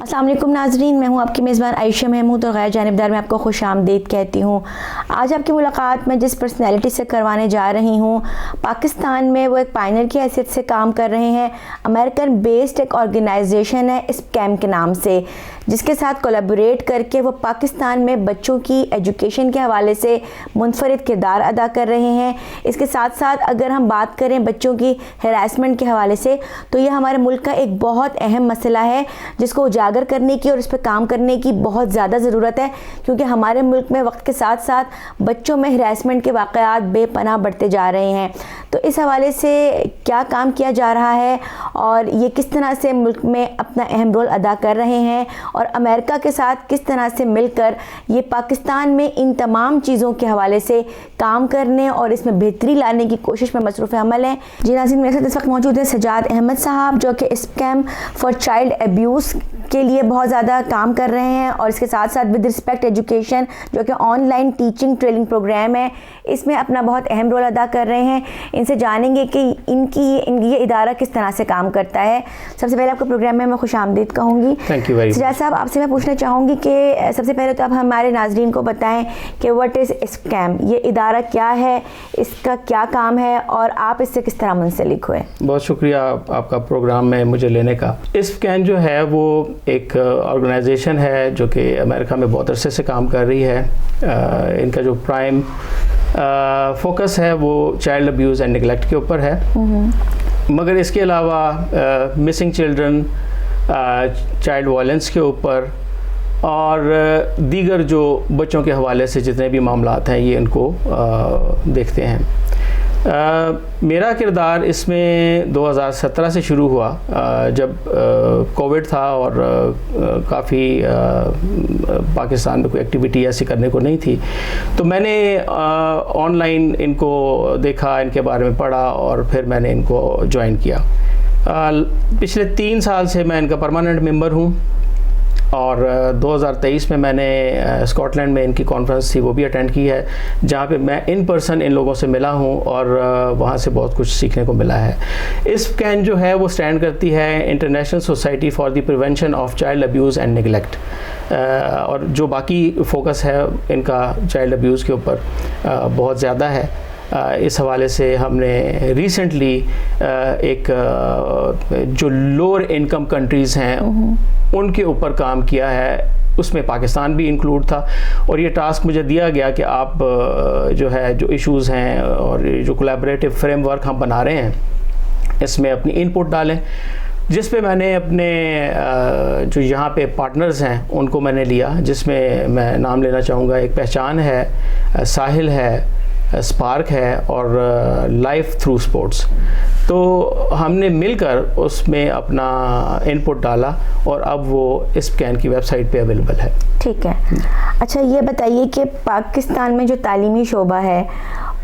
السلام علیکم ناظرین، میں ہوں آپ کی میزبان عائشہ محمود اور غیر جانبدار میں آپ کو خوش آمدید کہتی ہوں۔ آج آپ کی ملاقات میں جس پرسنالٹی سے کروانے جا رہی ہوں، پاکستان میں وہ ایک پائنر کی حیثیت سے کام کر رہے ہیں۔ امریکن بیسڈ ایک آرگنائزیشن ہے اسکیم کے نام سے، جس کے ساتھ کولیبوریٹ کر کے وہ پاکستان میں بچوں کی ایجوکیشن کے حوالے سے منفرد کردار ادا کر رہے ہیں۔ اس کے ساتھ ساتھ اگر ہم بات کریں بچوں کی ہراسمنٹ کے حوالے سے، تو یہ ہمارے ملک کا ایک بہت اہم مسئلہ ہے جس کو اجاگر کرنے کی اور اس پہ کام کرنے کی بہت زیادہ ضرورت ہے، کیونکہ ہمارے ملک میں وقت کے ساتھ ساتھ بچوں میں ہراسمنٹ کے واقعات بے پناہ بڑھتے جا رہے ہیں۔ تو اس حوالے سے کیا کام کیا جا رہا ہے اور یہ کس طرح سے ملک میں اپنا اہم رول ادا کر رہے ہیں، اور امریکہ کے ساتھ کس طرح سے مل کر یہ پاکستان میں ان تمام چیزوں کے حوالے سے کام کرنے اور اس میں بہتری لانے کی کوشش میں مصروف عمل ہیں۔ جی ناظرین، میرے ساتھ اس وقت موجود ہیں سجاد احمد صاحب، جو کہ اسکیم فار چائلڈ ابیوز کے لیے بہت زیادہ کام کر رہے ہیں، اور اس کے ساتھ ساتھ ود رسپیکٹ ایجوکیشن، جو کہ online teaching training program ہے، اس میں اپنا بہت اہم رول ادا کر رہے ہیں۔ ان سے جانیں گے کہ یہ ادارہ کس طرح سے کام کرتا ہے۔ سب سے پہلے آپ کو پروگرام میں خوش آمدید کہوں گی۔ سجاد صاحب، آپ سے میں پوچھنا چاہوں گی کہ سب سے پہلے تو آپ ہمارے ناظرین کو بتائیں کہ واٹ از اسکیم، یہ ادارہ کیا ہے، اس کا کیا کام ہے، اور آپ اس سے کس طرح منسلک ہوئے؟ بہت شکریہ آپ کا پروگرام میں مجھے لینے کا۔ اسکیم جو ہے وہ ایک آرگنائزیشن ہے جو کہ امریکہ میں بہت عرصے سے کام کر رہی ہے۔ ان کا جو پرائم فوکس ہے وہ چائلڈ ابیوز اینڈ نیگلیکٹ کے اوپر ہے، مگر اس کے علاوہ مسنگ چلڈرن، چائلڈ وائلنس کے اوپر اور دیگر جو بچوں کے حوالے سے جتنے بھی معاملات ہیں یہ ان کو دیکھتے ہیں۔ میرا کردار اس میں 2017 سے شروع ہوا، جب کووڈ تھا اور کافی پاکستان میں کوئی ایکٹیویٹی ایسی کرنے کو نہیں تھی، تو میں نے آن لائن ان کو دیکھا، ان کے بارے میں پڑھا اور پھر میں نے ان کو جوائن کیا۔ پچھلے 3 سال سے میں ان کا پرماننٹ ممبر ہوں، اور 2023 میں نے اسکاٹ لینڈ میں ان کی کانفرنس تھی وہ بھی اٹینڈ کی ہے، جہاں پہ میں ان پرسن ان لوگوں سے ملا ہوں اور وہاں سے بہت کچھ سیکھنے کو ملا ہے۔ اس کین جو ہے وہ سٹینڈ کرتی ہے international society for the prevention of child abuse and neglect, اور جو باقی فوکس ہے ان کا چائلڈ ابیوز کے اوپر بہت زیادہ ہے۔ اس حوالے سے ہم نے ریسنٹلی ایک جو لوور انکم کنٹریز ہیں ان کے اوپر کام کیا ہے، اس میں پاکستان بھی انکلوڈ تھا، اور یہ ٹاسک مجھے دیا گیا کہ آپ جو ایشوز ہیں اور جو کولیبریٹو فریم ورک ہم بنا رہے ہیں اس میں اپنی ان پٹ ڈالیں، جس پہ میں نے اپنے جو یہاں پہ پارٹنرز ہیں ان کو میں نے لیا، جس میں میں نام لینا چاہوں گا۔ ایک پہچان ہے، ساحل ہے، اسپارک ہے، اور لائف تھرو اسپورٹس۔ تو ہم نے مل کر اس میں اپنا ان پٹ ڈالا اور اب وہ اسکین کی ویب سائٹ پہ اویلیبل ہے۔ ٹھیک ہے، اچھا یہ بتائیے کہ پاکستان میں جو تعلیمی شعبہ ہے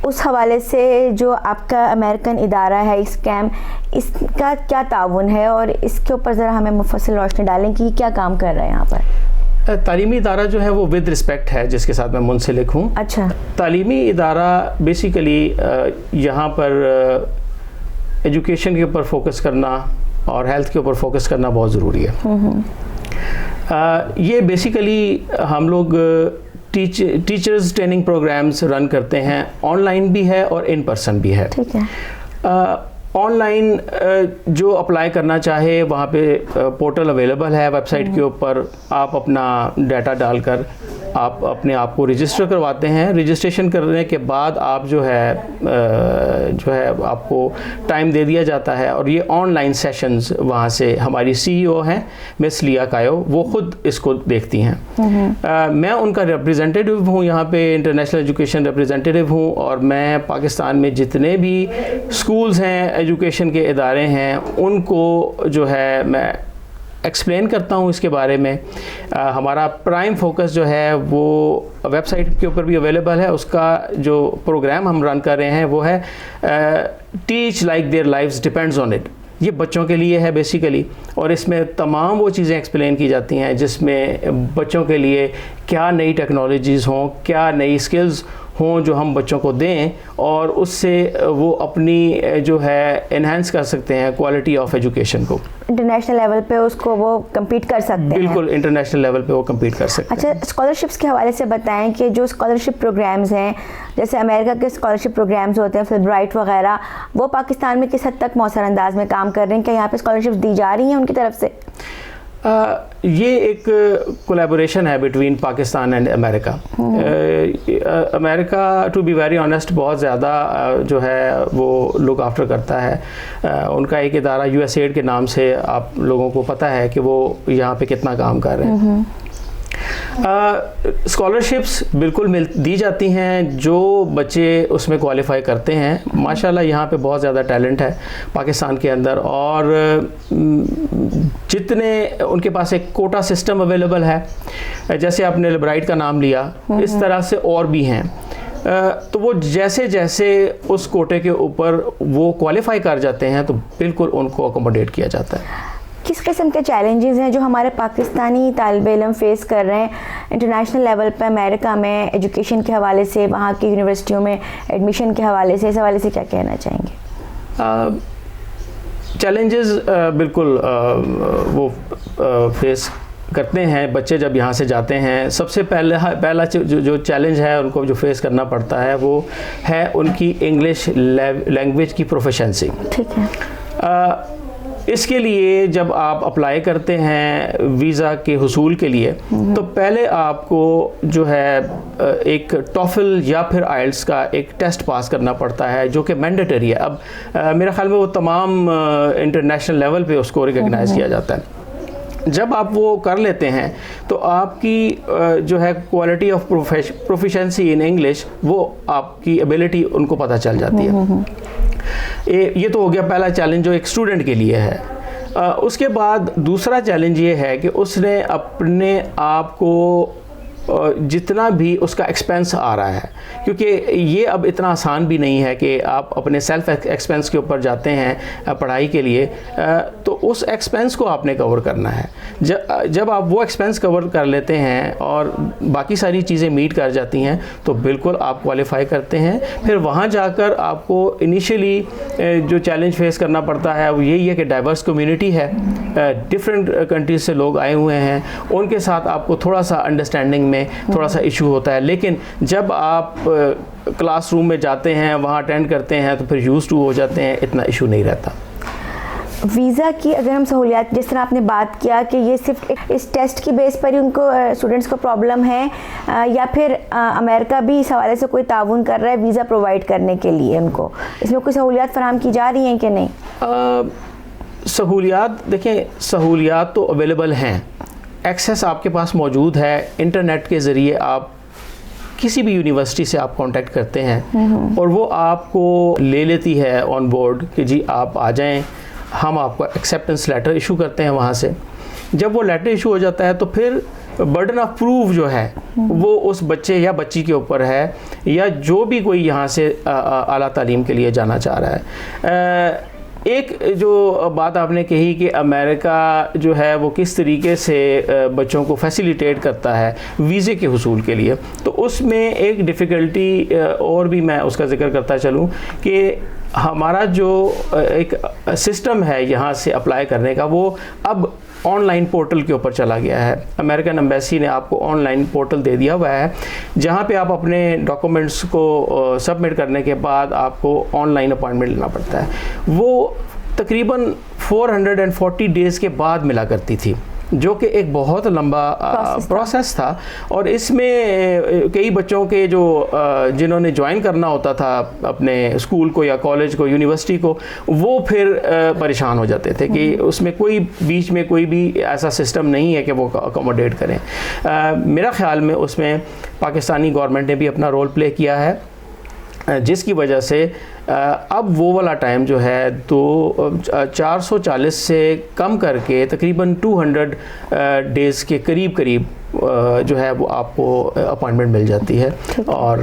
اس حوالے سے جو آپ کا امریکن ادارہ ہے اسکیم، اس کا کیا تعاون ہے، اور اس کے اوپر ذرا ہمیں مفصل روشنی ڈالیں کہ یہ کیا کام کر رہے ہیں یہاں پر؟ تعلیمی ادارہ جو ہے وہ ود رسپیکٹ ہے، جس کے ساتھ میں منسلک ہوں۔ اچھا، تعلیمی تعلیمی ادارہ بیسیکلی یہاں پر ایجوکیشن کے اوپر فوکس کرنا اور ہیلتھ کے اوپر فوکس کرنا بہت ضروری ہے۔ یہ بیسیکلی ہم لوگ ٹیچرز ٹریننگ پروگرامز رن کرتے ہیں، آن لائن بھی ہے اور ان پرسن بھی ہے۔ ٹھیک ہے، آن لائن جو اپلائی کرنا چاہے وہاں پہ پورٹل اویلیبل ہے ویب سائٹ کے اوپر، آپ اپنا ڈیٹا ڈال کر آپ اپنے آپ کو رجسٹر کرواتے ہیں۔ رجسٹریشن کرنے کے بعد آپ جو ہے آپ کو ٹائم دے دیا جاتا ہے، اور یہ آن لائن سیشنز وہاں سے ہماری CEO ہیں مس لیا کایو، وہ خود اس کو دیکھتی ہیں۔ میں ان کا ریپریزنٹیٹیو ہوں یہاں پہ، انٹرنیشنل ایجوکیشن ریپریزنٹیٹیو ہوں، اور میں پاکستان میں جتنے بھی اسکولز ہیں، ایجوکیشن کے ادارے ہیں، ان کو جو ہے میں ایکسپلین کرتا ہوں اس کے بارے میں۔ ہمارا پرائم فوکس جو ہے وہ ویب سائٹ کے اوپر بھی اویلیبل ہے، اس کا جو پروگرام ہم رن کر رہے ہیں وہ ہے teach like their lives depends on it. یہ بچوں کے لیے ہے بیسیکلی، اور اس میں تمام وہ چیزیں ایکسپلین کی جاتی ہیں جس میں بچوں کے لیے کیا نئی ٹیکنالوجیز ہوں، کیا نئی سکلز ہوں جو ہم بچوں کو دیں اور اس سے وہ اپنی جو ہے انہینس کر سکتے ہیں کوالٹی آف ایجوکیشن کو. انٹرنیشنل لیول پہ اس کو وہ کمپیٹ کر سکتے ہیں. بالکل انٹرنیشنل لیول پہ وہ کمپیٹ کر سکتے ہیں. اچھا, اسکالرشپس کے حوالے سے بتائیں کہ جو اسکالرشپ پروگرامز ہیں جیسے امریکہ کے اسکالرشپ پروگرامز ہوتے ہیں فلبرائٹ وغیرہ, وہ پاکستان میں کس حد تک مؤثر انداز میں کام کر رہے ہیں؟ کہ یہاں پہ اسکالرشپس دی جا رہی ہیں ان کی طرف سے؟ یہ ایک کولیبوریشن ہے بٹوین پاکستان اینڈ امریکہ. امریکہ ٹو بی ویری آنیسٹ بہت زیادہ جو ہے وہ لک آفٹر کرتا ہے. ان کا ایک ادارہ یو ایس ایڈ کے نام سے آپ لوگوں کو پتہ ہے کہ وہ یہاں پہ کتنا کام کر رہے ہیں. اسکالرشپس بالکل دی جاتی ہیں جو بچے اس میں کوالیفائی کرتے ہیں. ماشاءاللہ یہاں پہ بہت زیادہ ٹیلنٹ ہے پاکستان کے اندر, اور جتنے ان کے پاس ایک کوٹا سسٹم اویلیبل ہے, جیسے آپ نے فلبرائٹ کا نام لیا, اس طرح سے اور بھی ہیں. تو وہ جیسے جیسے اس کوٹے کے اوپر وہ کوالیفائی کر جاتے ہیں تو بالکل ان کو اکوموڈیٹ کیا جاتا ہے. کس قسم کے چیلنجز ہیں جو ہمارے پاکستانی طالب علم فیس کر رہے ہیں انٹرنیشنل لیول پہ امریکہ میں ایجوکیشن کے حوالے سے, وہاں کی یونیورسٹیوں میں ایڈمیشن کے حوالے سے, اس حوالے سے کیا کہنا چاہیں گے؟ چیلنجز بالکل وہ فیس کرتے ہیں بچے جب یہاں سے جاتے ہیں. سب سے پہلا جو چیلنج ہے ان کو جو فیس کرنا پڑتا ہے وہ ہے ان کی انگلش لینگویج کی پروفیشنسی. ٹھیک ہے. اس کے لیے جب آپ اپلائی کرتے ہیں ویزا کے حصول کے لیے تو پہلے آپ کو جو ہے ایک ٹوفل یا پھر آئلٹس کا ایک ٹیسٹ پاس کرنا پڑتا ہے جو کہ مینڈیٹری ہے. اب میرا خیال میں وہ تمام انٹرنیشنل لیول پہ اس کو ریکگنائز کیا جاتا ہے. جب آپ وہ کر لیتے ہیں تو آپ کی جو ہے quality of proficiency in English, وہ آپ کی ایبلٹی ان کو پتہ چل جاتی ہے. یہ تو ہو گیا پہلا چیلنج جو ایک اسٹوڈنٹ کے لیے ہے. اس کے بعد دوسرا چیلنج یہ ہے کہ اس نے اپنے آپ کو جتنا بھی اس کا ایکسپینس آ رہا ہے, کیونکہ یہ اب اتنا آسان بھی نہیں ہے کہ آپ اپنے سیلف ایکسپینس کے اوپر جاتے ہیں پڑھائی کے لیے, تو اس ایکسپینس کو آپ نے کور کرنا ہے. جب آپ وہ ایکسپینس کور کر لیتے ہیں اور باقی ساری چیزیں میٹ کر جاتی ہیں تو بالکل آپ کوالیفائی کرتے ہیں. پھر وہاں جا کر آپ کو انیشیلی جو چیلنج فیس کرنا پڑتا ہے وہ یہی ہے کہ ڈائیورس کمیونٹی ہے, ڈفرینٹ کنٹریز سے لوگ آئے ہوئے ہیں, ان کے ساتھ آپ کو تھوڑا سا انڈرسٹینڈنگ میں تھوڑا سا ایشو ہوتا ہے. لیکن جب آپ کلاس روم میں جاتے ہیں, وہاں اٹینڈ کرتے ہیں تو پھر یوز ٹو ہو جاتے ہیں, اتنا ایشو نہیں رہتا. ویزا کی اگر ہم سہولیات, جس طرح آپ نے بات کیا کہ یہ صرف اس ٹیسٹ کی بیس پر ہی ان کو اسٹوڈنٹس کو پرابلم ہے, یا پھر امریکہ بھی اس حوالے سے کوئی تعاون کر رہا ہے ویزا پرووائڈ کرنے کے لیے ان کو, اس میں کوئی سہولیات فراہم کی جا رہی ہیں کہ نہیں؟ سہولیات دیکھیں, سہولیات تو اویلیبل ہیں, ایکسیس آپ کے پاس موجود ہے. انٹرنیٹ کے ذریعے آپ کسی بھی یونیورسٹی سے آپ کانٹیکٹ کرتے ہیں اور وہ آپ کو لے لیتی ہے آن بورڈ کہ جی آپ آ جائیں, ہم آپ کو ایکسیپٹنس لیٹر ایشو کرتے ہیں وہاں سے. جب وہ لیٹر ایشو ہو جاتا ہے تو پھر برڈن آف پروف جو ہے وہ اس بچے یا بچی کے اوپر ہے, یا جو بھی کوئی یہاں سے اعلیٰ تعلیم کے لیے جانا چاہ رہا ہے. ایک جو بات آپ نے کہی کہ امریکہ جو ہے وہ کس طریقے سے بچوں کو فیسیلیٹیٹ کرتا ہے ویزے کے حصول کے لیے, تو اس میں ایک ڈیفیکلٹی اور بھی میں اس کا ذکر کرتا چلوں کہ ہمارا جو ایک سسٹم ہے یہاں سے اپلائی کرنے کا وہ اب آن لائن پورٹل کے اوپر چلا گیا ہے. امریکن ایمبیسی نے آپ کو آن لائن پورٹل دے دیا ہوا ہے جہاں پہ آپ اپنے ڈاکومنٹس کو سبمٹ کرنے کے بعد آپ کو آن لائن اپوائنٹمنٹ لینا پڑتا ہے. وہ تقریباً 440 ڈیز کے بعد ملا کرتی تھی, جو کہ ایک بہت لمبا پروسیس تھا. اور اس میں کئی بچوں کے جو جنہوں نے جوائن کرنا ہوتا تھا اپنے اسکول کو یا کالج کو, یونیورسٹی کو, وہ پھر پریشان ہو جاتے تھے کہ اس میں کوئی بیچ میں کوئی بھی ایسا سسٹم نہیں ہے کہ وہ اکوموڈیٹ کریں. میرا خیال میں اس میں پاکستانی گورنمنٹ نے بھی اپنا رول پلے کیا ہے, جس کی وجہ سے اب وہ والا ٹائم جو ہے تو 440 سے کم کر کے تقریباً 200 ڈیز کے قریب جو ہے وہ آپ کو اپوائنٹمنٹ مل جاتی ہے. اور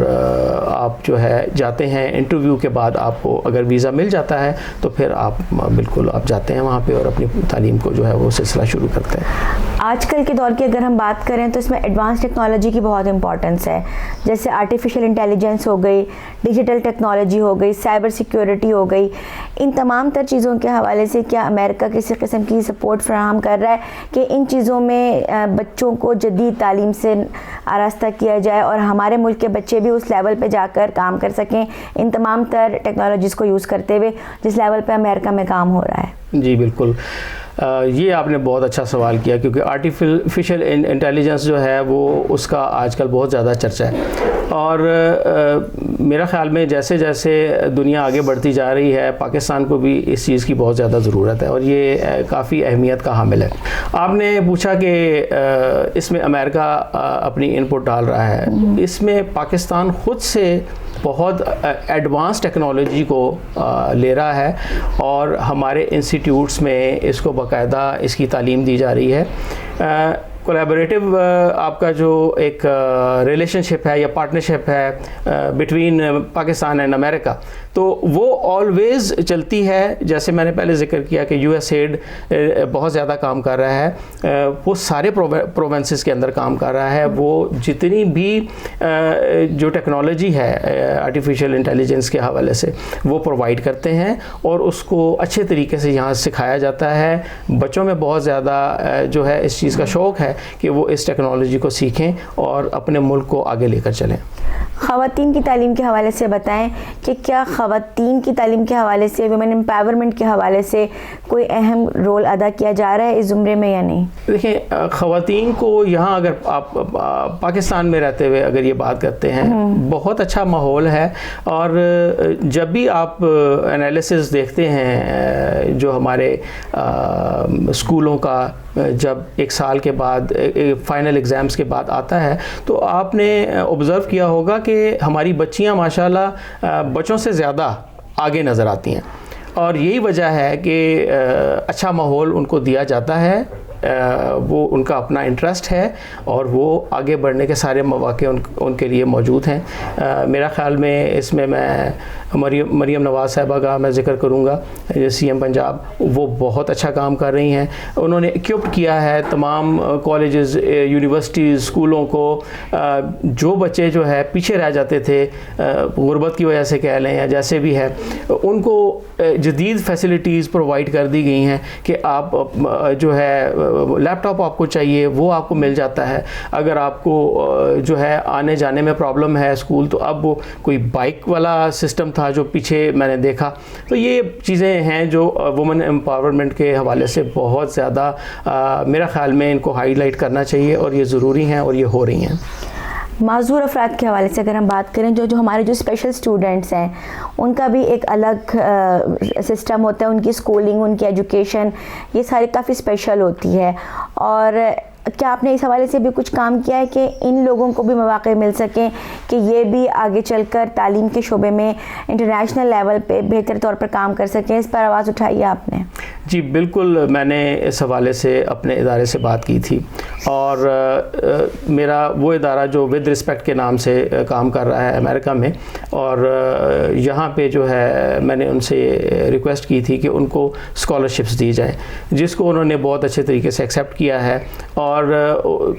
آپ جو ہے جاتے ہیں, انٹرویو کے بعد آپ کو اگر ویزا مل جاتا ہے تو پھر آپ بالکل آپ جاتے ہیں وہاں پہ اور اپنی تعلیم کو جو ہے وہ سلسلہ شروع کرتے ہیں. آج کل کے دور کی اگر ہم بات کریں تو اس میں ایڈوانس ٹیکنالوجی کی بہت امپورٹنس ہے، جیسے آرٹیفیشیل انٹیلیجنس ہو گئی، ڈیجیٹل ٹیکنالوجی ہو گئی، سائبر سیکیورٹی ہو گئی. ان تمام تر چیزوں کے حوالے سے کیا امریکہ کسی قسم کی سپورٹ فراہم کر رہا ہے کہ ان چیزوں میں بچوں کو جدید تعلیم سے آراستہ کیا جائے اور ہمارے ملک کے بچے بھی اس لیول پہ جا کر کام کر سکیں ان تمام تر ٹیکنالوجیز کو یوز کرتے ہوئے جس لیول پہ امریکہ میں کام ہو رہا ہے؟ جی بالکل، یہ آپ نے بہت اچھا سوال کیا، کیونکہ آرٹیفیشیل انٹیلیجنس جو ہے وہ اس کا آج کل بہت زیادہ چرچا ہے، اور میرا خیال میں جیسے جیسے دنیا آگے بڑھتی جا رہی ہے پاکستان کو بھی اس چیز کی بہت زیادہ ضرورت ہے، اور یہ کافی اہمیت کا حامل ہے. آپ نے پوچھا کہ اس میں امریکہ اپنی انپٹ ڈال رہا ہے، اس میں پاکستان خود سے بہت ایڈوانس ٹیکنالوجی کو لے رہا ہے، اور ہمارے انسٹیٹیوٹس میں اس کو باقاعدہ اس کی تعلیم دی جا رہی ہے. کولیبریٹو آپ کا جو ایک ریلیشن شپ ہے یا پارٹنرشپ ہے بٹوین پاکستان اینڈ امریکہ، تو وہ آلویز چلتی ہے. جیسے میں نے پہلے ذکر کیا کہ یو ایس ایڈ بہت زیادہ کام کر رہا ہے، وہ سارے پروونسز کے اندر کام کر رہا ہے. وہ جتنی بھی جو ٹیکنالوجی ہے آرٹیفیشیل انٹیلیجنس کے حوالے سے وہ پرووائڈ کرتے ہیں، اور اس کو اچھے طریقے سے یہاں سکھایا جاتا ہے. بچوں میں بہت زیادہ جو ہے اس چیز کا شوق ہے کہ وہ اس ٹیکنالوجی کو سیکھیں اور اپنے ملک کو آگے لے کر چلیں. خواتین کی تعلیم کے حوالے سے بتائیں کہ کیا خواتین کی تعلیم کے حوالے سے، ویمن امپاورمنٹ کے حوالے سے کوئی اہم رول ادا کیا جا رہا ہے اس زمرے میں یا نہیں؟ دیکھیں، خواتین کو یہاں اگر آپ پاکستان میں رہتے ہوئے اگر یہ بات کرتے ہیں، بہت اچھا ماحول ہے. اور جب بھی آپ انالیسز دیکھتے ہیں جو ہمارے اسکولوں کا جب ایک سال کے بعد فائنل ایگزامز کے بعد آتا ہے، تو آپ نے آبزرو کیا ہوگا کہ ہماری بچیاں ماشاءاللہ بچوں سے زیادہ آگے نظر آتی ہیں، اور یہی وجہ ہے کہ اچھا ماحول ان کو دیا جاتا ہے. وہ ان کا اپنا انٹرسٹ ہے اور وہ آگے بڑھنے کے سارے مواقع ان کے لیے موجود ہیں. میرا خیال میں اس میں مریم نواز صاحبہ کا میں ذکر کروں گا، سی ایم پنجاب. وہ بہت اچھا کام کر رہی ہیں. انہوں نے اکوپ کیا ہے تمام کالجز، یونیورسٹیز، اسکولوں کو. جو بچے جو ہے پیچھے رہ جاتے تھے غربت کی وجہ سے کہہ لیں یا جیسے بھی ہے، ان کو جدید فیسلٹیز پرووائڈ کر دی گئی ہیں کہ آپ جو ہے لیپ ٹاپ آپ کو چاہیے وہ آپ کو مل جاتا ہے. اگر آپ کو جو ہے آنے جانے میں پرابلم ہے اسکول، تو اب وہ کوئی بائک والا سسٹم تھا جو پیچھے میں نے دیکھا. تو یہ چیزیں ہیں جو وومن امپاورمنٹ کے حوالے سے بہت زیادہ میرا خیال میں ان کو ہائی لائٹ کرنا چاہیے، اور یہ ضروری ہیں اور یہ ہو رہی ہیں. معذور افراد کے حوالے سے اگر ہم بات کریں، جو ہمارے جو اسپیشل اسٹوڈنٹس ہیں ان کا بھی ایک الگ سسٹم ہوتا ہے. ان کی اسکولنگ، ان کی ایجوکیشن یہ ساری کافی اسپیشل ہوتی ہے. اور کیا آپ نے اس حوالے سے بھی کچھ کام کیا ہے کہ ان لوگوں کو بھی مواقع مل سکیں کہ یہ بھی آگے چل کر تعلیم کے شعبے میں انٹرنیشنل لیول پہ بہتر طور پر کام کر سکیں؟ اس پر آواز اٹھائی ہے آپ نے؟ جی بالکل، میں نے اس حوالے سے اپنے ادارے سے بات کی تھی، اور میرا وہ ادارہ جو ود رسپیکٹ کے نام سے کام کر رہا ہے امریکہ میں، اور یہاں پہ جو ہے میں نے ان سے ریکویسٹ کی تھی کہ ان کو اسکالرشپس دی جائیں، جس کو انہوں نے بہت اچھے طریقے سے ایکسیپٹ کیا ہے. اور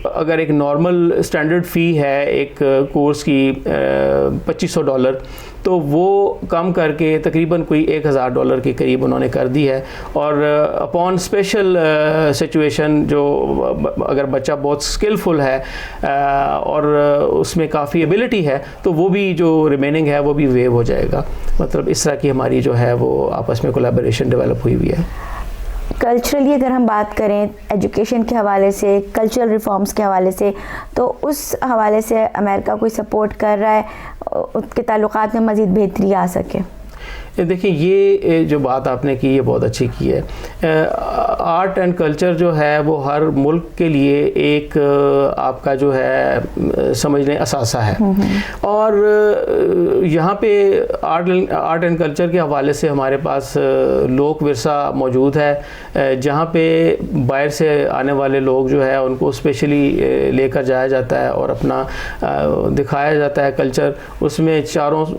اگر ایک نارمل اسٹینڈرڈ فی ہے ایک کورس کی $2500، تو وہ کم کر کے تقریباً کوئی $1000 کے قریب انہوں نے کر دی ہے. اور اپون اسپیشل سچویشن، جو اگر بچہ بہت اسکلفل ہے اور اس میں کافی ایبلٹی ہے، تو وہ بھی جو ریمیننگ ہے وہ بھی ویو ہو جائے گا. مطلب اس طرح کی ہماری جو ہے وہ آپس میں کولیبریشن ڈیولپ ہوئی ہے. کلچرلی اگر ہم بات کریں ایجوکیشن کے حوالے سے، کلچرل ریفارمز کے حوالے سے، تو اس حوالے سے امریکہ کوئی سپورٹ کر رہا ہے اس کے تعلقات میں مزید بہتری آ سکے؟ دیکھیں، یہ جو بات آپ نے کی یہ بہت اچھی کی ہے. آرٹ اینڈ کلچر جو ہے وہ ہر ملک کے لیے ایک آپ کا جو ہے سمجھ لیں اثاثہ ہے. اور یہاں پہ آرٹ اینڈ کلچر کے حوالے سے ہمارے پاس لوک ورثہ موجود ہے، جہاں پہ باہر سے آنے والے لوگ جو ہے ان کو اسپیشلی لے کر جایا جاتا ہے اور اپنا دکھایا جاتا ہے کلچر. اس میں 4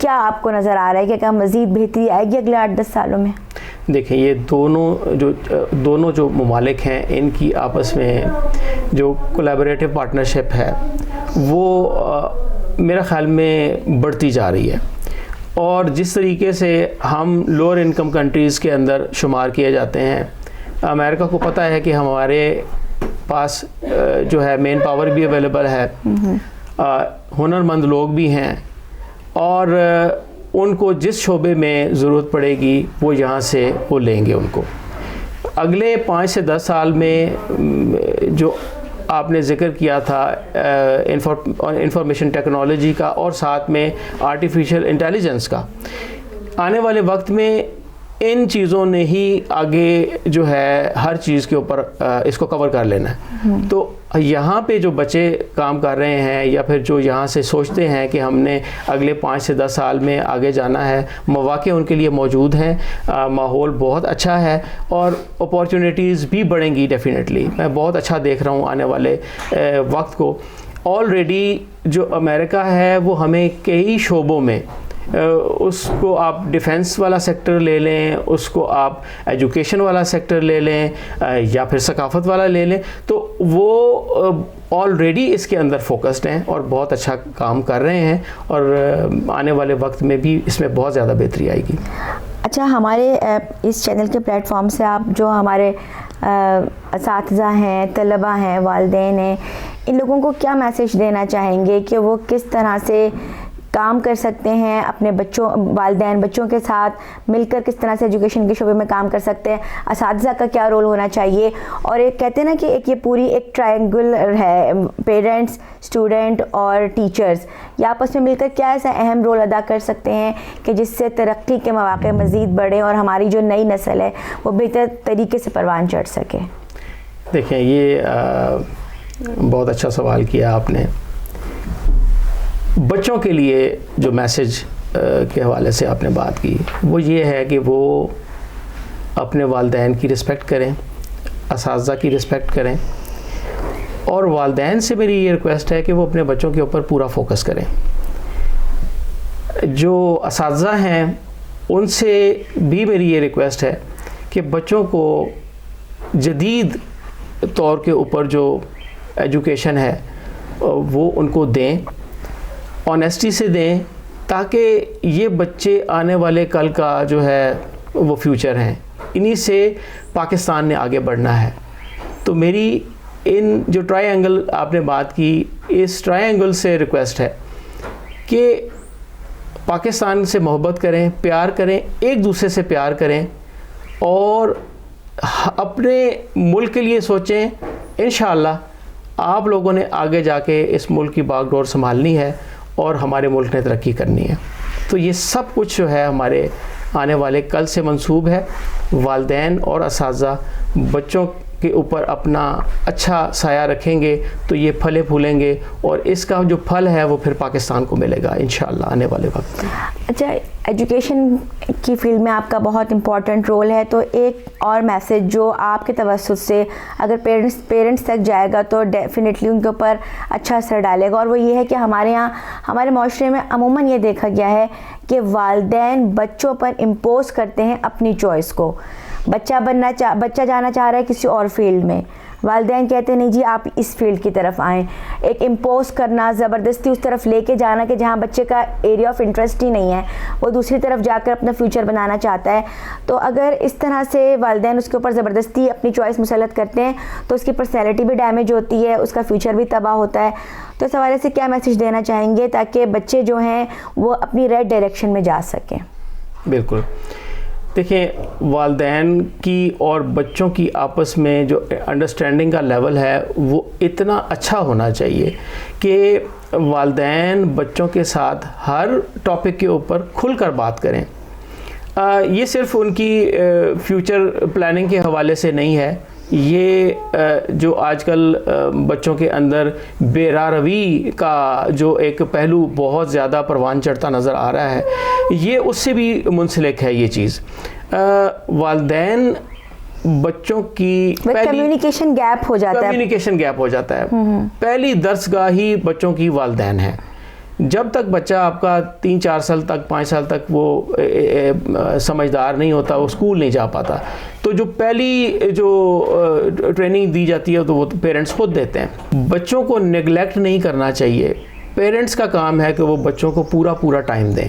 کیا آپ کو نظر آ رہا ہے کہ کیا مزید بہتری آئے گی اگلے 8-10 سالوں میں؟ دیکھیں یہ دونوں جو ممالک ہیں ان کی آپس میں جو کولیبریٹو پارٹنرشپ ہے وہ میرا خیال میں بڑھتی جا رہی ہے، اور جس طریقے سے ہم لوور انکم کنٹریز کے اندر شمار کیے جاتے ہیں، امریکہ کو پتہ ہے کہ ہمارے پاس جو ہے مین پاور بھی اویلیبل ہے، ہنرمند لوگ بھی ہیں، اور ان کو جس شعبے میں ضرورت پڑے گی وہ یہاں سے وہ لیں گے ان کو۔ اگلے 5 سے 10 سال میں جو آپ نے ذکر کیا تھا انفارمیشن ٹیکنالوجی کا اور ساتھ میں آرٹیفیشل انٹیلیجنس کا، آنے والے وقت میں ان چیزوں نے ہی آگے جو ہے ہر چیز کے اوپر اس کو کور کر لینا ہے۔ تو یہاں پہ جو بچے کام کر رہے ہیں یا پھر جو یہاں سے سوچتے ہیں کہ ہم نے اگلے 5 سے 10 سال میں آگے جانا ہے، مواقع ان کے لیے موجود ہیں، ماحول بہت اچھا ہے اور اپارچونیٹیز بھی بڑھیں گی ڈیفینیٹلی۔ میں بہت اچھا دیکھ رہا ہوں آنے والے وقت کو۔ آلریڈی جو امریکہ ہے وہ ہمیں کئی شعبوں میں، اس کو آپ ڈیفنس والا سیکٹر لے لیں، اس کو آپ ایجوکیشن والا سیکٹر لے لیں یا پھر ثقافت والا لے لیں، تو وہ آلریڈی اس کے اندر فوکسڈ ہیں اور بہت اچھا کام کر رہے ہیں، اور آنے والے وقت میں بھی اس میں بہت زیادہ بہتری آئے گی۔ اچھا، ہمارے اس چینل کے پلیٹ فارم سے آپ جو ہمارے اساتذہ ہیں، طلباء ہیں، والدین ہیں، ان لوگوں کو کیا میسیج دینا چاہیں گے کہ وہ کس طرح سے کام کر سکتے ہیں اپنے والدین بچوں کے ساتھ مل کر، کس طرح سے ایجوکیشن کے شعبے میں کام کر سکتے ہیں، اساتذہ کا کیا رول ہونا چاہیے؟ اور ایک کہتے ہیں نا کہ ایک یہ پوری ایک ٹرائنگل ہے، پیرنٹس، اسٹوڈنٹ اور ٹیچرز، یہ آپس میں مل کر کیا ایسا اہم رول ادا کر سکتے ہیں کہ جس سے ترقی کے مواقع مزید بڑھیں اور ہماری جو نئی نسل ہے وہ بہتر طریقے سے پروان چڑھ سکے؟ دیکھیں یہ بہت اچھا سوال کیا آپ نے۔ بچوں کے لیے جو میسیج کے حوالے سے آپ نے بات کی وہ یہ ہے کہ وہ اپنے والدین کی رسپیکٹ کریں، اساتذہ کی رسپیکٹ کریں، اور والدین سے میری یہ ریکویسٹ ہے کہ وہ اپنے بچوں کے اوپر پورا فوکس کریں۔ جو اساتذہ ہیں ان سے بھی میری یہ ریکویسٹ ہے کہ بچوں کو جدید طور کے اوپر جو ایجوکیشن ہے وہ ان کو دیں، آنیسٹی سے دیں، تاکہ یہ بچے آنے والے کل کا جو ہے وہ فیوچر ہیں، انہی سے پاکستان نے آگے بڑھنا ہے۔ تو میری ان جو ٹرائی اینگل آپ نے بات کی، اس ٹرائی اینگل سے ریکویسٹ ہے کہ پاکستان سے محبت کریں، پیار کریں، ایک دوسرے سے پیار کریں، اور اپنے ملک کے لیے سوچیں۔ انشاءاللہ آپ لوگوں نے آگے جا کے اس ملک کی باغ ڈور سنبھالنی ہے اور ہمارے ملک نے ترقی کرنی ہے۔ تو یہ سب کچھ جو ہے ہمارے آنے والے کل سے منسوب ہے۔ والدین اور اساتذہ بچوں کے اوپر اپنا اچھا سایہ رکھیں گے تو یہ پھلے پھولیں گے، اور اس کا جو پھل ہے وہ پھر پاکستان کو ملے گا انشاءاللہ آنے والے وقت۔ اچھا، ایجوکیشن کی فیلڈ میں آپ کا بہت امپورٹنٹ رول ہے، تو ایک اور میسیج جو آپ کے توسط سے اگر پیرنٹس تک جائے گا تو ڈیفینیٹلی ان کے اوپر اچھا اثر ڈالے گا، اور وہ یہ ہے کہ ہمارے یہاں ہمارے معاشرے میں عموماً یہ دیکھا گیا ہے کہ والدین بچوں پر امپوز کرتے ہیں اپنی چوائس کو۔ بچہ جانا چاہ رہا ہے کسی اور فیلڈ میں، والدین کہتے ہیں نہیں جی آپ اس فیلڈ کی طرف آئیں۔ ایک امپوز کرنا، زبردستی اس طرف لے کے جانا کہ جہاں بچے کا ایریا آف انٹرسٹ ہی نہیں ہے، وہ دوسری طرف جا کر اپنا فیوچر بنانا چاہتا ہے۔ تو اگر اس طرح سے والدین اس کے اوپر زبردستی اپنی چوائس مسلط کرتے ہیں تو اس کی پرسنالٹی بھی ڈیمیج ہوتی ہے، اس کا فیوچر بھی تباہ ہوتا ہے۔ تو اس حوالے سے کیا میسیج دینا چاہیں گے تاکہ بچے جو ہیں وہ اپنی رائٹ ڈائریکشن میں جا سکیں؟ بالکل، دیکھیں والدین کی اور بچوں کی آپس میں جو انڈرسٹینڈنگ کا لیول ہے وہ اتنا اچھا ہونا چاہیے کہ والدین بچوں کے ساتھ ہر ٹاپک کے اوپر کھل کر بات کریں۔ یہ صرف ان کی فیوچر پلاننگ کے حوالے سے نہیں ہے، یہ جو آج کل بچوں کے اندر بے راہ روی کا جو ایک پہلو بہت زیادہ پروان چڑھتا نظر آ رہا ہے، یہ اس سے بھی منسلک ہے یہ چیز۔ والدین بچوں کی کمیونیکیشن گیپ ہو جاتا ہے، پہلی درس گاہ ہی بچوں کی والدین ہیں۔ جب تک بچہ آپ کا 3-4 سال تک 5 سال تک وہ سمجھدار نہیں ہوتا، وہ اسکول نہیں جا پاتا، تو جو پہلی جو ٹریننگ دی جاتی ہے تو وہ پیرنٹس خود دیتے ہیں. بچوں کو نگلیکٹ نہیں کرنا چاہیے. پیرنٹس کا کام ہے کہ وہ بچوں کو پورا ٹائم دیں.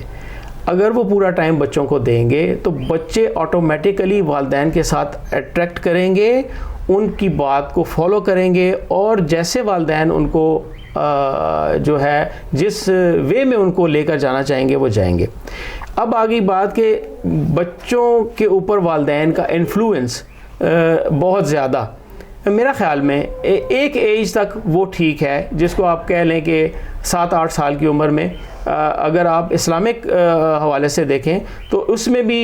اگر وہ پورا ٹائم بچوں کو دیں گے تو بچے آٹومیٹیکلی والدین کے ساتھ اٹریکٹ کریں گے، ان کی بات کو فالو کریں گے، اور جیسے والدین ان کو جو ہے جس وے میں ان کو لے کر جانا چاہیں گے وہ جائیں گے. اب آگئی بات کہ بچوں کے اوپر والدین کا انفلوئنس بہت زیادہ، میرا خیال میں ایک ایج تک وہ ٹھیک ہے، جس کو آپ کہہ لیں کہ 7-8 سال کی عمر میں. اگر آپ اسلامک حوالے سے دیکھیں تو اس میں بھی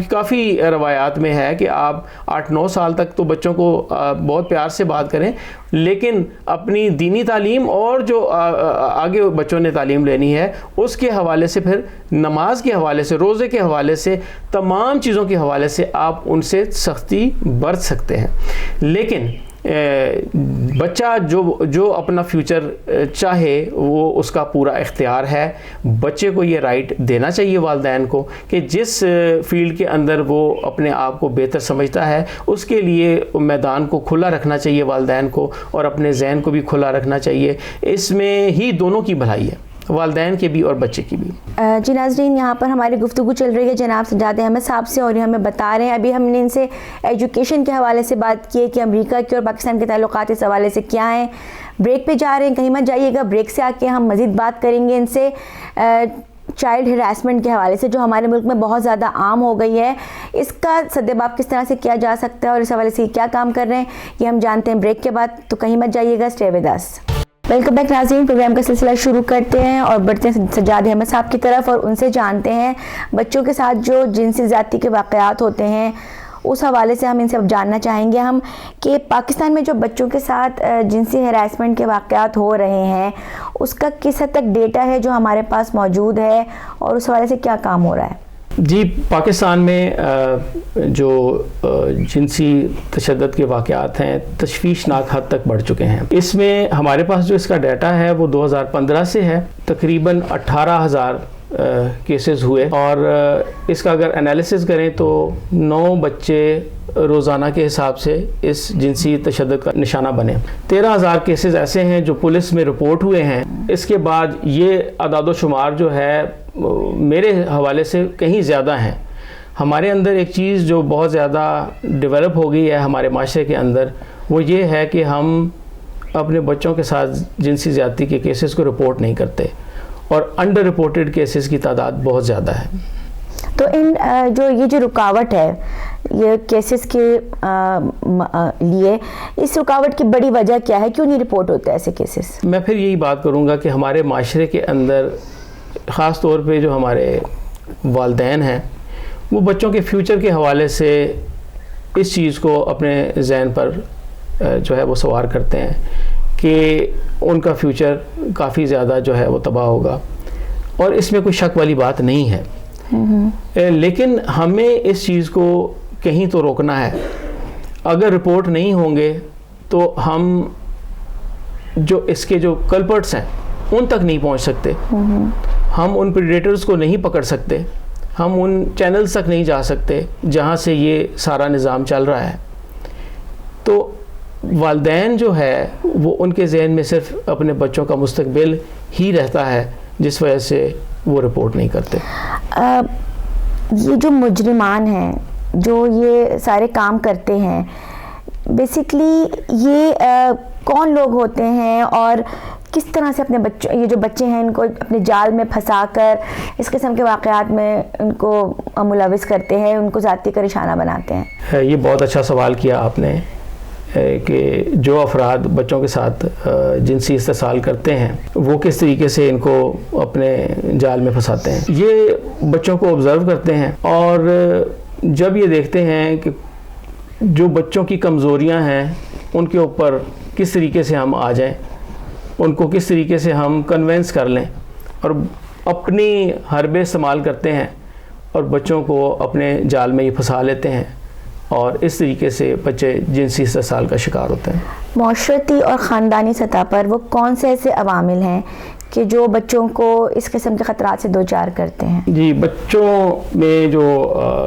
کافی روایات میں ہے کہ آپ 8-9 سال تک تو بچوں کو بہت پیار سے بات کریں، لیکن اپنی دینی تعلیم اور جو آگے بچوں نے تعلیم لینی ہے اس کے حوالے سے، پھر نماز کے حوالے سے، روزے کے حوالے سے، تمام چیزوں کے حوالے سے آپ ان سے سختی برت سکتے ہیں. لیکن بچہ جو اپنا فیوچر چاہے وہ اس کا پورا اختیار ہے. بچے کو یہ رائٹ دینا چاہیے والدین کو کہ جس فیلڈ کے اندر وہ اپنے آپ کو بہتر سمجھتا ہے اس کے لیے میدان کو کھلا رکھنا چاہیے والدین کو، اور اپنے ذہن کو بھی کھلا رکھنا چاہیے. اس میں ہی دونوں کی بھلائی ہے، والدین کے بھی اور بچے کی بھی. جی ناظرین، یہاں پر ہماری گفتگو چل رہی ہے جناب سجاد احمد صاحب سے، اور یہ ہمیں بتا رہے ہیں، ابھی ہم نے ان سے ایجوکیشن کے حوالے سے بات کی ہے کہ امریکہ کے اور پاکستان کے تعلقات اس حوالے سے کیا ہیں. بریک پہ جا رہے ہیں، کہیں مت جائیے گا. بریک سے آ کے ہم مزید بات کریں گے ان سے چائلڈ ہراسمنٹ کے حوالے سے، جو ہمارے ملک میں بہت زیادہ عام ہو گئی ہے. اس کا سدباب کس طرح سے کیا جا سکتا ہے اور اس حوالے سے کیا کام کر رہے ہیں، یہ ہم جانتے ہیں بریک کے بعد. تو کہیں مت جائیے گا، stay with us. Welcome back ناظرین، پروگرام کا سلسلہ شروع کرتے ہیں اور بڑھتے ہیں سجاد احمد صاحب کی طرف، اور ان سے جانتے ہیں بچوں کے ساتھ جو جنسی زیادتی کے واقعات ہوتے ہیں اس حوالے سے. ہم ان سے اب جاننا چاہیں گے کہ پاکستان میں جو بچوں کے ساتھ جنسی ہراسمنٹ کے واقعات ہو رہے ہیں اس کا کس حد تک ڈیٹا ہے جو ہمارے پاس موجود ہے، اور اس حوالے سے کیا کام ہو رہا ہے. جی، پاکستان میں جو جنسی تشدد کے واقعات ہیں تشویشناک حد تک بڑھ چکے ہیں. اس میں ہمارے پاس جو اس کا ڈیٹا ہے وہ 2015 سے ہے. تقریباً 18,000 کیسز ہوئے، اور اس کا اگر انالیسس کریں تو 9 بچے روزانہ کے حساب سے اس جنسی تشدد کا نشانہ بنے. 13,000 کیسز ایسے ہیں جو پولیس میں رپورٹ ہوئے ہیں. اس کے بعد یہ اعداد و شمار جو ہے میرے حوالے سے کہیں زیادہ ہیں. ہمارے اندر ایک چیز جو بہت زیادہ ڈیولپ ہو گئی ہے ہمارے معاشرے کے اندر، وہ یہ ہے کہ ہم اپنے بچوں کے ساتھ جنسی زیادتی کے کیسز کو رپورٹ نہیں کرتے، اور انڈر رپورٹڈ کیسز کی تعداد بہت زیادہ ہے. تو یہ جو رکاوٹ ہے یہ کیسز کے لیے، اس رکاوٹ کی بڑی وجہ کیا ہے؟ کیوں نہیں رپورٹ ہوتے ایسے کیسز؟ میں پھر یہی بات کروں گا کہ ہمارے معاشرے کے اندر خاص طور پہ جو ہمارے والدین ہیں وہ بچوں کے فیوچر کے حوالے سے اس چیز کو اپنے ذہن پر جو ہے وہ سوار کرتے ہیں کہ ان کا فیوچر کافی زیادہ جو ہے وہ تباہ ہوگا، اور اس میں کوئی شک والی بات نہیں ہے. لیکن ہمیں اس چیز کو کہیں تو روکنا ہے. اگر رپورٹ نہیں ہوں گے تو ہم جو اس کے جو کلپرٹس ہیں ان تک نہیں پہنچ سکتے، ہم ان پریڈیٹرز کو نہیں پکڑ سکتے، ہم ان چینلز تک نہیں جا سکتے جہاں سے یہ سارا نظام چل رہا ہے. تو والدین جو ہے وہ ان کے ذہن میں صرف اپنے بچوں کا مستقبل ہی رہتا ہے، جس وجہ سے وہ رپورٹ نہیں کرتے. یہ جو مجرمان ہیں جو یہ سارے کام کرتے ہیں، بیسیکلی یہ کون لوگ ہوتے ہیں اور کس طرح سے اپنے بچوں، یہ جو بچے ہیں ان کو اپنے جال میں پھنسا کر اس قسم کے واقعات میں ان کو ملوث کرتے ہیں، ان کو ذاتی کا نشانہ بناتے ہیں؟ یہ بہت اچھا سوال کیا آپ نے کہ جو افراد بچوں کے ساتھ جنسی استحصال کرتے ہیں وہ کس طریقے سے ان کو اپنے جال میں پھنساتے ہیں. یہ بچوں کو آبزرو کرتے ہیں، اور جب یہ دیکھتے ہیں کہ جو بچوں کی کمزوریاں ہیں ان کے اوپر کس طریقے سے ہم آ جائیں، ان کو کس طریقے سے ہم کنونس کر لیں، اور اپنی حربے استعمال کرتے ہیں اور بچوں کو اپنے جال میں ہی پھنسا لیتے ہیں، اور اس طریقے سے بچے جنسی استحصال کا شکار ہوتے ہیں. معاشرتی اور خاندانی سطح پر وہ کون سے ایسے عوامل ہیں کہ جو بچوں کو اس قسم کے خطرات سے دوچار کرتے ہیں؟ جی، بچوں میں جو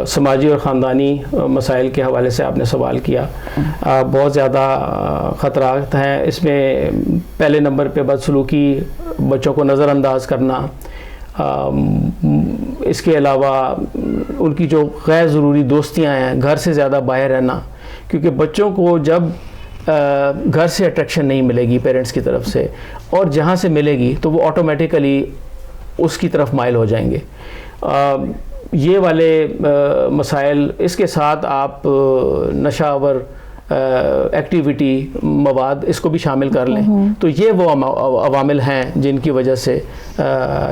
سماجی اور خاندانی مسائل کے حوالے سے آپ نے سوال کیا، بہت زیادہ خطرات ہیں اس میں. پہلے نمبر پہ بدسلوکی، بچوں کو نظر انداز کرنا، اس کے علاوہ ان کی جو غیر ضروری دوستیاں ہیں، گھر سے زیادہ باہر رہنا، کیونکہ بچوں کو جب گھر سے اٹریکشن نہیں ملے گی پیرنٹس کی طرف سے، اور جہاں سے ملے گی تو وہ آٹومیٹیکلی اس کی طرف مائل ہو جائیں گے. یہ والے مسائل، اس کے ساتھ آپ نشہ آور ایکٹیویٹی، مواد، اس کو بھی شامل کر لیں تو یہ وہ عوامل ہیں جن کی وجہ سے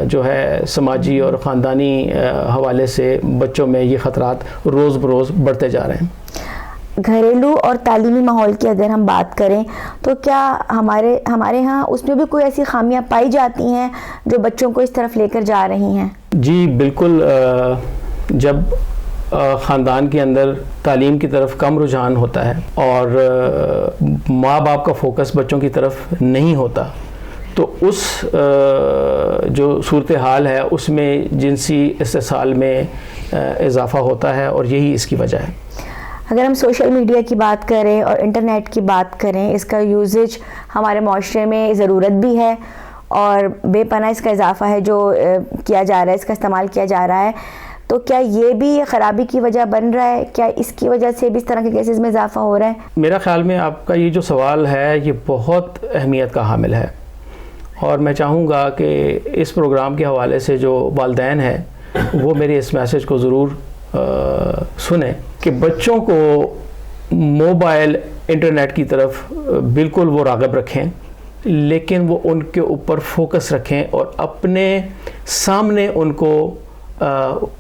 جو ہے سماجی اور خاندانی حوالے سے بچوں میں یہ خطرات روز بروز بڑھتے جا رہے ہیں. گھریلو اور تعلیمی ماحول کی اگر ہم بات کریں تو کیا ہمارے ہاں اس میں بھی کوئی ایسی خامیاں پائی جاتی ہیں جو بچوں کو اس طرف لے کر جا رہی ہیں؟ جی بالکل. جب خاندان کے اندر تعلیم کی طرف کم رجحان ہوتا ہے اور ماں باپ کا فوکس بچوں کی طرف نہیں ہوتا تو اس جو صورتحال ہے اس میں جنسی استحصال میں اضافہ ہوتا ہے، اور یہی اس کی وجہ ہے. اگر ہم سوشل میڈیا کی بات کریں اور انٹرنیٹ کی بات کریں، اس کا یوزج ہمارے معاشرے میں ضرورت بھی ہے اور بے پناہ اس کا اضافہ ہے جو کیا جا رہا ہے، اس کا استعمال کیا جا رہا ہے، تو کیا یہ بھی خرابی کی وجہ بن رہا ہے؟ کیا اس کی وجہ سے بھی اس طرح کے کیسز میں اضافہ ہو رہا ہے؟ میرا خیال میں آپ کا یہ جو سوال ہے یہ بہت اہمیت کا حامل ہے، اور میں چاہوں گا کہ اس پروگرام کے حوالے سے جو والدین ہیں وہ میرے اس میسج کو ضرور سنیں کہ بچوں کو موبائل انٹرنیٹ کی طرف بالکل وہ راغب رکھیں، لیکن وہ ان کے اوپر فوکس رکھیں اور اپنے سامنے ان کو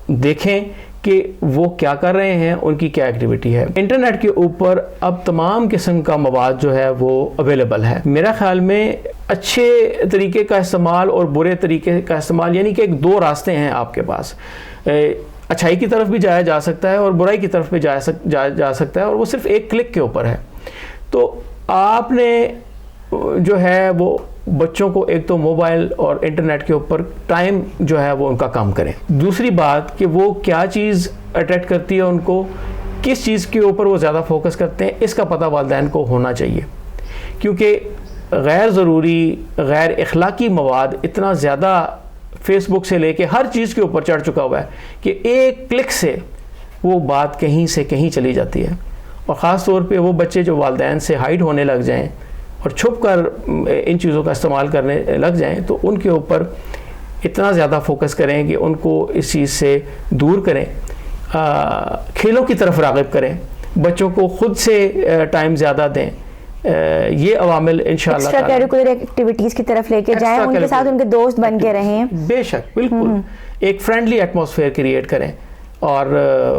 دیکھیں کہ وہ کیا کر رہے ہیں، ان کی کیا ایکٹیویٹی ہے. انٹرنیٹ کے اوپر اب تمام قسم کا مواد جو ہے وہ اویلیبل ہے. میرا خیال میں اچھے طریقے کا استعمال اور برے طریقے کا استعمال، یعنی کہ ایک دو راستے ہیں آپ کے پاس. اچھائی کی طرف بھی جایا جا سکتا ہے اور برائی کی طرف بھی جا سکتا ہے، اور وہ صرف ایک کلک کے اوپر ہے. تو آپ نے جو ہے وہ بچوں کو ایک تو موبائل اور انٹرنیٹ کے اوپر ٹائم جو ہے وہ ان کا کام کریں. دوسری بات کہ وہ کیا چیز اٹریکٹ کرتی ہے ان کو، کس چیز کے اوپر وہ زیادہ فوکس کرتے ہیں، اس کا پتہ والدین کو ہونا چاہیے، کیونکہ غیر ضروری، غیر اخلاقی مواد اتنا زیادہ فیس بک سے لے کے ہر چیز کے اوپر چڑھ چکا ہوا ہے کہ ایک کلک سے وہ بات کہیں سے کہیں چلی جاتی ہے. اور خاص طور پہ وہ بچے جو والدین سے ہائیڈ ہونے لگ جائیں اور چھپ کر ان چیزوں کا استعمال کرنے لگ جائیں تو ان کے اوپر اتنا زیادہ فوکس کریں کہ ان کو اس چیز سے دور کریں. کھیلوں کی طرف راغب کریں، بچوں کو خود سے ٹائم زیادہ دیں. یہ عوامل انشاءاللہ ایکسٹرا کیریکولر ایکٹیویٹیز کی طرف لے کے جائیں، ان کے ساتھ ان کے دوست بن کے رہیں. بے شک، بالکل ایک فرینڈلی ایٹماسفیئر کریٹ کریں اور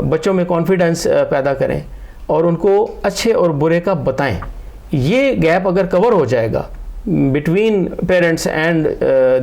بچوں میں کانفیڈنس پیدا کریں اور ان کو اچھے اور برے کا بتائیں. یہ گیپ اگر کور ہو جائے گا between parents and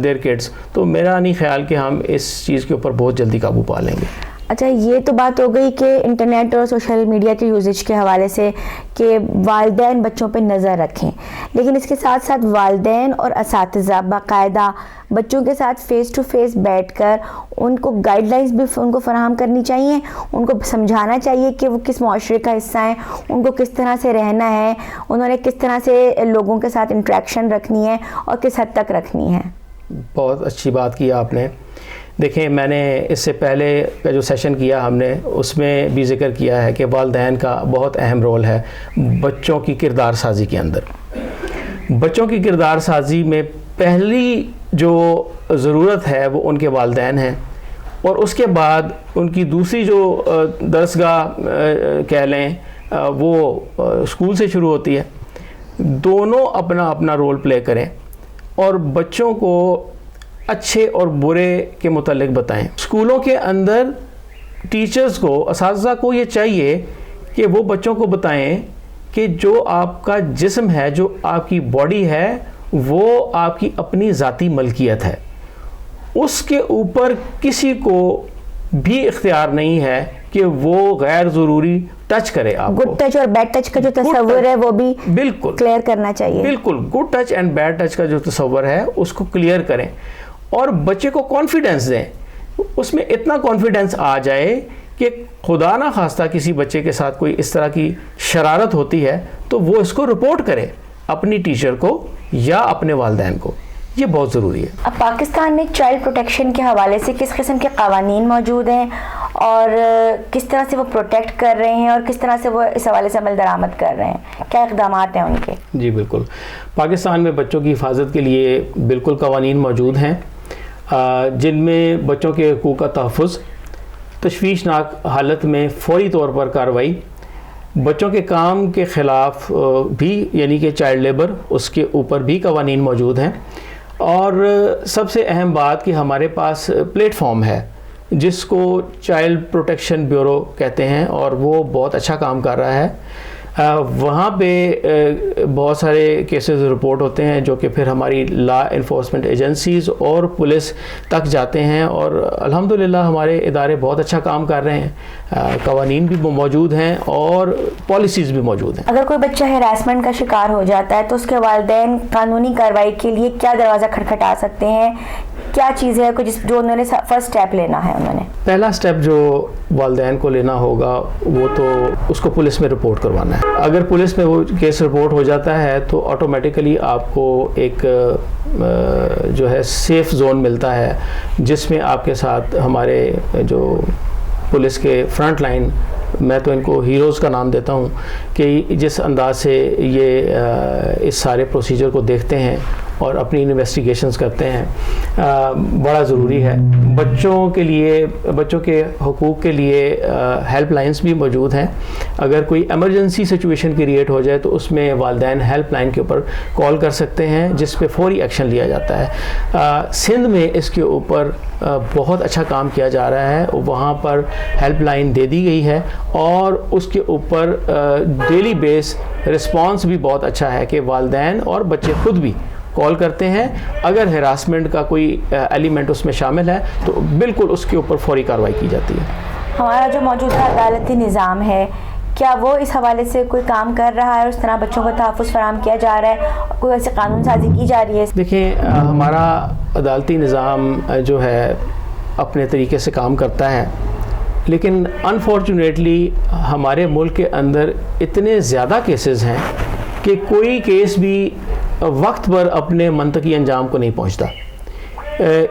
their kids تو میرا نہیں خیال کہ ہم اس چیز کے اوپر بہت جلدی قابو پا لیں گے. اچھا، یہ تو بات ہو گئی کہ انٹرنیٹ اور سوشل میڈیا کے یوزج کے حوالے سے کہ والدین بچوں پہ نظر رکھیں، لیکن اس کے ساتھ ساتھ والدین اور اساتذہ باقاعدہ بچوں کے ساتھ فیس ٹو فیس بیٹھ کر ان کو گائیڈ لائنز بھی ان کو فراہم کرنی چاہیے، ان کو سمجھانا چاہیے کہ وہ کس معاشرے کا حصہ ہیں، ان کو کس طرح سے رہنا ہے، انہوں نے کس طرح سے لوگوں کے ساتھ انٹریکشن رکھنی ہے اور کس حد تک رکھنی ہے. بہت اچھی بات کی آپ نے. دیکھیں، میں نے اس سے پہلے کا جو سیشن کیا ہم نے اس میں بھی ذکر کیا ہے کہ والدین کا بہت اہم رول ہے بچوں کی کردار سازی کے اندر. بچوں کی کردار سازی میں پہلی جو ضرورت ہے وہ ان کے والدین ہیں، اور اس کے بعد ان کی دوسری جو درسگاہ کہہ لیں وہ اسکول سے شروع ہوتی ہے. دونوں اپنا اپنا رول پلے کریں اور بچوں کو اچھے اور برے کے متعلق بتائیں. اسکولوں کے اندر ٹیچرز کو، اساتذہ کو یہ چاہیے کہ وہ بچوں کو بتائیں کہ جو آپ کا جسم ہے، جو آپ کی باڈی ہے، وہ آپ کی اپنی ذاتی ملکیت ہے. اس کے اوپر کسی کو بھی اختیار نہیں ہے کہ وہ غیر ضروری ٹچ کرے آپ کو. گڈ ٹچ اور بیڈ ٹچ کا جو تصور ہے وہ بھی بالکل کلیئر کرنا چاہیے. بالکل good touch and bad touch کا جو تصور ہے اس کو کلیئر کریں اور بچے کو کانفیڈنس دیں. اس میں اتنا کانفیڈنس آ جائے کہ خدا نہ خواستہ کسی بچے کے ساتھ کوئی اس طرح کی شرارت ہوتی ہے تو وہ اس کو رپورٹ کرے اپنی ٹیچر کو یا اپنے والدین کو. یہ بہت ضروری ہے. اب پاکستان میں چائلڈ پروٹیکشن کے حوالے سے کس قسم کے قوانین موجود ہیں اور کس طرح سے وہ پروٹیکٹ کر رہے ہیں اور کس طرح سے وہ اس حوالے سے عمل درآمد کر رہے ہیں؟ کیا اقدامات ہیں ان کے؟ جی بالکل. پاکستان میں بچوں کی حفاظت کے لیے بالکل قوانین موجود ہیں جن میں بچوں کے حقوق کا تحفظ، تشویشناک حالت میں فوری طور پر کارروائی، بچوں کے کام کے خلاف بھی یعنی کہ چائلڈ لیبر اس کے اوپر بھی قوانین موجود ہیں. اور سب سے اہم بات کہ ہمارے پاس پلیٹ فارم ہے جس کو چائلڈ پروٹیکشن بیورو کہتے ہیں اور وہ بہت اچھا کام کر رہا ہے. وہاں پہ بہت سارے کیسز رپورٹ ہوتے ہیں جو کہ پھر ہماری لا انفورسمنٹ ایجنسیز اور پولیس تک جاتے ہیں اور الحمدللہ ہمارے ادارے بہت اچھا کام کر رہے ہیں. قوانین بھی موجود ہیں اور پالیسیز بھی موجود ہیں. اگر کوئی بچہ ہراسمنٹ کا شکار ہو جاتا ہے تو اس کے والدین قانونی کارروائی کے لیے کیا دروازہ کھٹکھٹا سکتے ہیں؟ کیا چیز ہے جو انہوں نے فرسٹ اسٹیپ لینا ہے؟ انہوں نے پہلا اسٹیپ جو والدین کو لینا ہوگا وہ تو اس کو پولیس میں رپورٹ کروانا ہے. اگر پولیس میں وہ کیس رپورٹ ہو جاتا ہے تو آٹومیٹیکلی آپ کو ایک جو ہے سیف زون ملتا ہے جس میں آپ کے ساتھ ہمارے جو پولیس کے فرنٹ لائن، میں تو ان کو ہیروز کا نام دیتا ہوں کہ جس انداز سے یہ اس سارے پروسیجر کو دیکھتے ہیں اور اپنی انویسٹیگیشنز کرتے ہیں، بڑا ضروری ہے. بچوں کے لیے، بچوں کے حقوق کے لیے ہیلپ لائنز بھی موجود ہیں. اگر کوئی ایمرجنسی سچویشن کریٹ ہو جائے تو اس میں والدین ہیلپ لائن کے اوپر کال کر سکتے ہیں جس پہ فوری ایکشن لیا جاتا ہے. سندھ میں اس کے اوپر بہت اچھا کام کیا جا رہا ہے. وہاں پر ہیلپ لائن دے دی گئی ہے اور اس کے اوپر ڈیلی بیس رسپانس بھی بہت اچھا ہے کہ والدین اور بچے خود بھی کال کرتے ہیں. اگر ہراسمنٹ کا کوئی ایلیمنٹ اس میں شامل ہے تو بالکل اس کے اوپر فوری کارروائی کی جاتی ہے. ہمارا جو موجودہ عدالتی نظام ہے کیا وہ اس حوالے سے کوئی کام کر رہا ہے اور اس طرح بچوں کو تحفظ فراہم کیا جا رہا ہے؟ کوئی ایسی قانون سازی کی جا رہی ہے؟ دیکھیں، ہمارا عدالتی نظام جو ہے اپنے طریقے سے کام کرتا ہے لیکن انفارچونیٹلی ہمارے ملک کے اندر اتنے زیادہ کیسز ہیں کہ کوئی کیس بھی وقت پر اپنے منطقی انجام کو نہیں پہنچتا.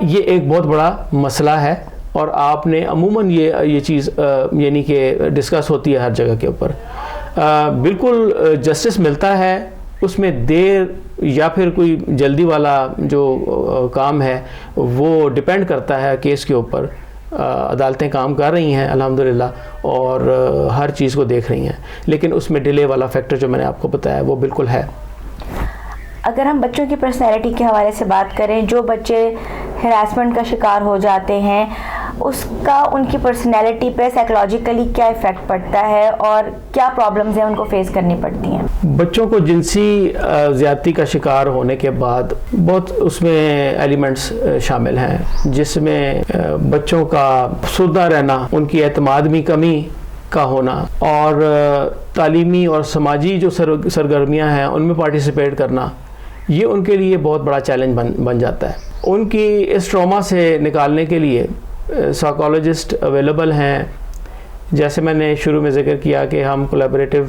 یہ ایک بہت بڑا مسئلہ ہے اور آپ نے عموماً یہ چیز یعنی کہ ڈسکس ہوتی ہے ہر جگہ کے اوپر. بالکل جسٹس ملتا ہے، اس میں دیر یا پھر کوئی جلدی والا جو کام ہے وہ ڈیپینڈ کرتا ہے کیس کے اوپر. عدالتیں کام کر رہی ہیں الحمدللہ اور ہر چیز کو دیکھ رہی ہیں لیکن اس میں ڈیلے والا فیکٹر جو میں نے آپ کو بتایا وہ بالکل ہے. اگر ہم بچوں کی پرسنالٹی کے حوالے سے بات کریں، جو بچے ہراسمنٹ کا شکار ہو جاتے ہیں اس کا ان کی پرسنالٹی پہ سائیکولوجیکلی کیا ایفیکٹ پڑتا ہے اور کیا پرابلمز ہیں ان کو فیس کرنی پڑتی ہیں؟ بچوں کو جنسی زیادتی کا شکار ہونے کے بعد بہت اس میں ایلیمنٹس شامل ہیں جس میں بچوں کا افسردہ رہنا، ان کی اعتماد میں کمی کا ہونا اور تعلیمی اور سماجی جو سرگرمیاں ہیں ان میں پارٹیسپیٹ کرنا، یہ ان کے لیے بہت بڑا چیلنج بن جاتا ہے. ان کی اس ٹراما سے نکالنے کے لیے سائیکالوجسٹ اویلیبل ہیں. جیسے میں نے شروع میں ذکر کیا کہ ہم کولیبریٹو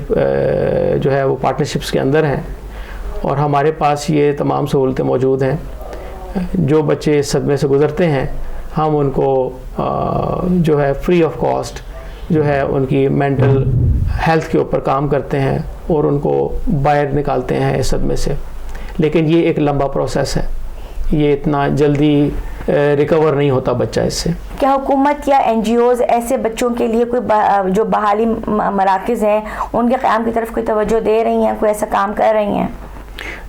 جو ہے وہ پارٹنرشپس کے اندر ہیں اور ہمارے پاس یہ تمام سہولتیں موجود ہیں. جو بچے اس صدمے سے گزرتے ہیں ہم ان کو جو ہے فری آف کاسٹ جو ہے ان کی مینٹل ہیلتھ کے اوپر کام کرتے ہیں اور ان کو باہر نکالتے ہیں اس صدمے سے. لیکن یہ ایک لمبا پروسیس ہے، یہ اتنا جلدی ریکور نہیں ہوتا بچہ اس سے. کیا حکومت یا این جی اوز ایسے بچوں کے لیے کوئی جو بحالی مراکز ہیں ان کے قیام کی طرف کوئی توجہ دے رہی ہیں، کوئی ایسا کام کر رہی ہیں؟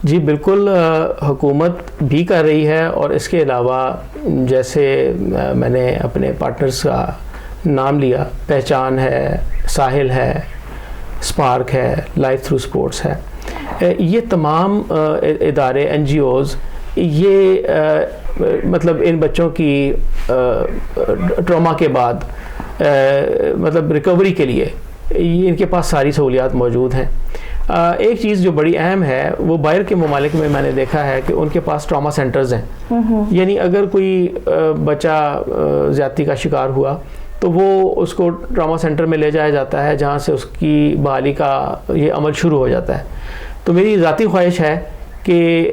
جی بالکل، حکومت بھی کر رہی ہے اور اس کے علاوہ جیسے میں نے اپنے پارٹنرز کا نام لیا، پہچان ہے، ساحل ہے، اسپارک ہے، لائف تھرو سپورٹس ہے، یہ تمام ادارے این جی اوز یہ مطلب ان بچوں کی ٹراما کے بعد مطلب ریکوری کے لیے یہ ان کے پاس ساری سہولیات موجود ہیں. ایک چیز جو بڑی اہم ہے وہ باہر کے ممالک میں نے دیکھا ہے کہ ان کے پاس ٹراما سینٹرز ہیں. یعنی اگر کوئی بچہ زیادتی کا شکار ہوا تو وہ اس کو ٹراما سینٹر میں لے جایا جاتا ہے جہاں سے اس کی بحالی کا یہ عمل شروع ہو جاتا ہے. تو میری ذاتی خواہش ہے کہ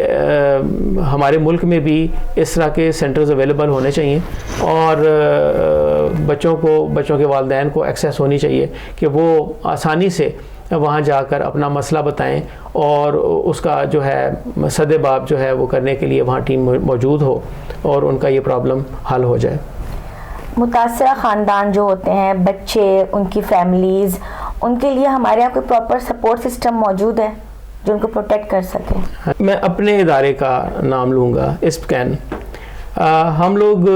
ہمارے ملک میں بھی اس طرح کے سینٹرز اویلیبل ہونے چاہیے اور بچوں کے والدین کو ایکسیس ہونی چاہیے کہ وہ آسانی سے وہاں جا کر اپنا مسئلہ بتائیں اور اس کا جو ہے سد باب جو ہے وہ کرنے کے لیے وہاں ٹیم موجود ہو اور ان کا یہ پرابلم حل ہو جائے. متاثرہ خاندان جو ہوتے ہیں، بچے، ان کی فیملیز، ان کے لیے ہمارے یہاں کوئی پراپر سپورٹ سسٹم موجود ہے جو ان کو پروٹیکٹ کر سکے؟ میں اپنے ادارے کا نام لوں گا، اسپکین. ہم لوگ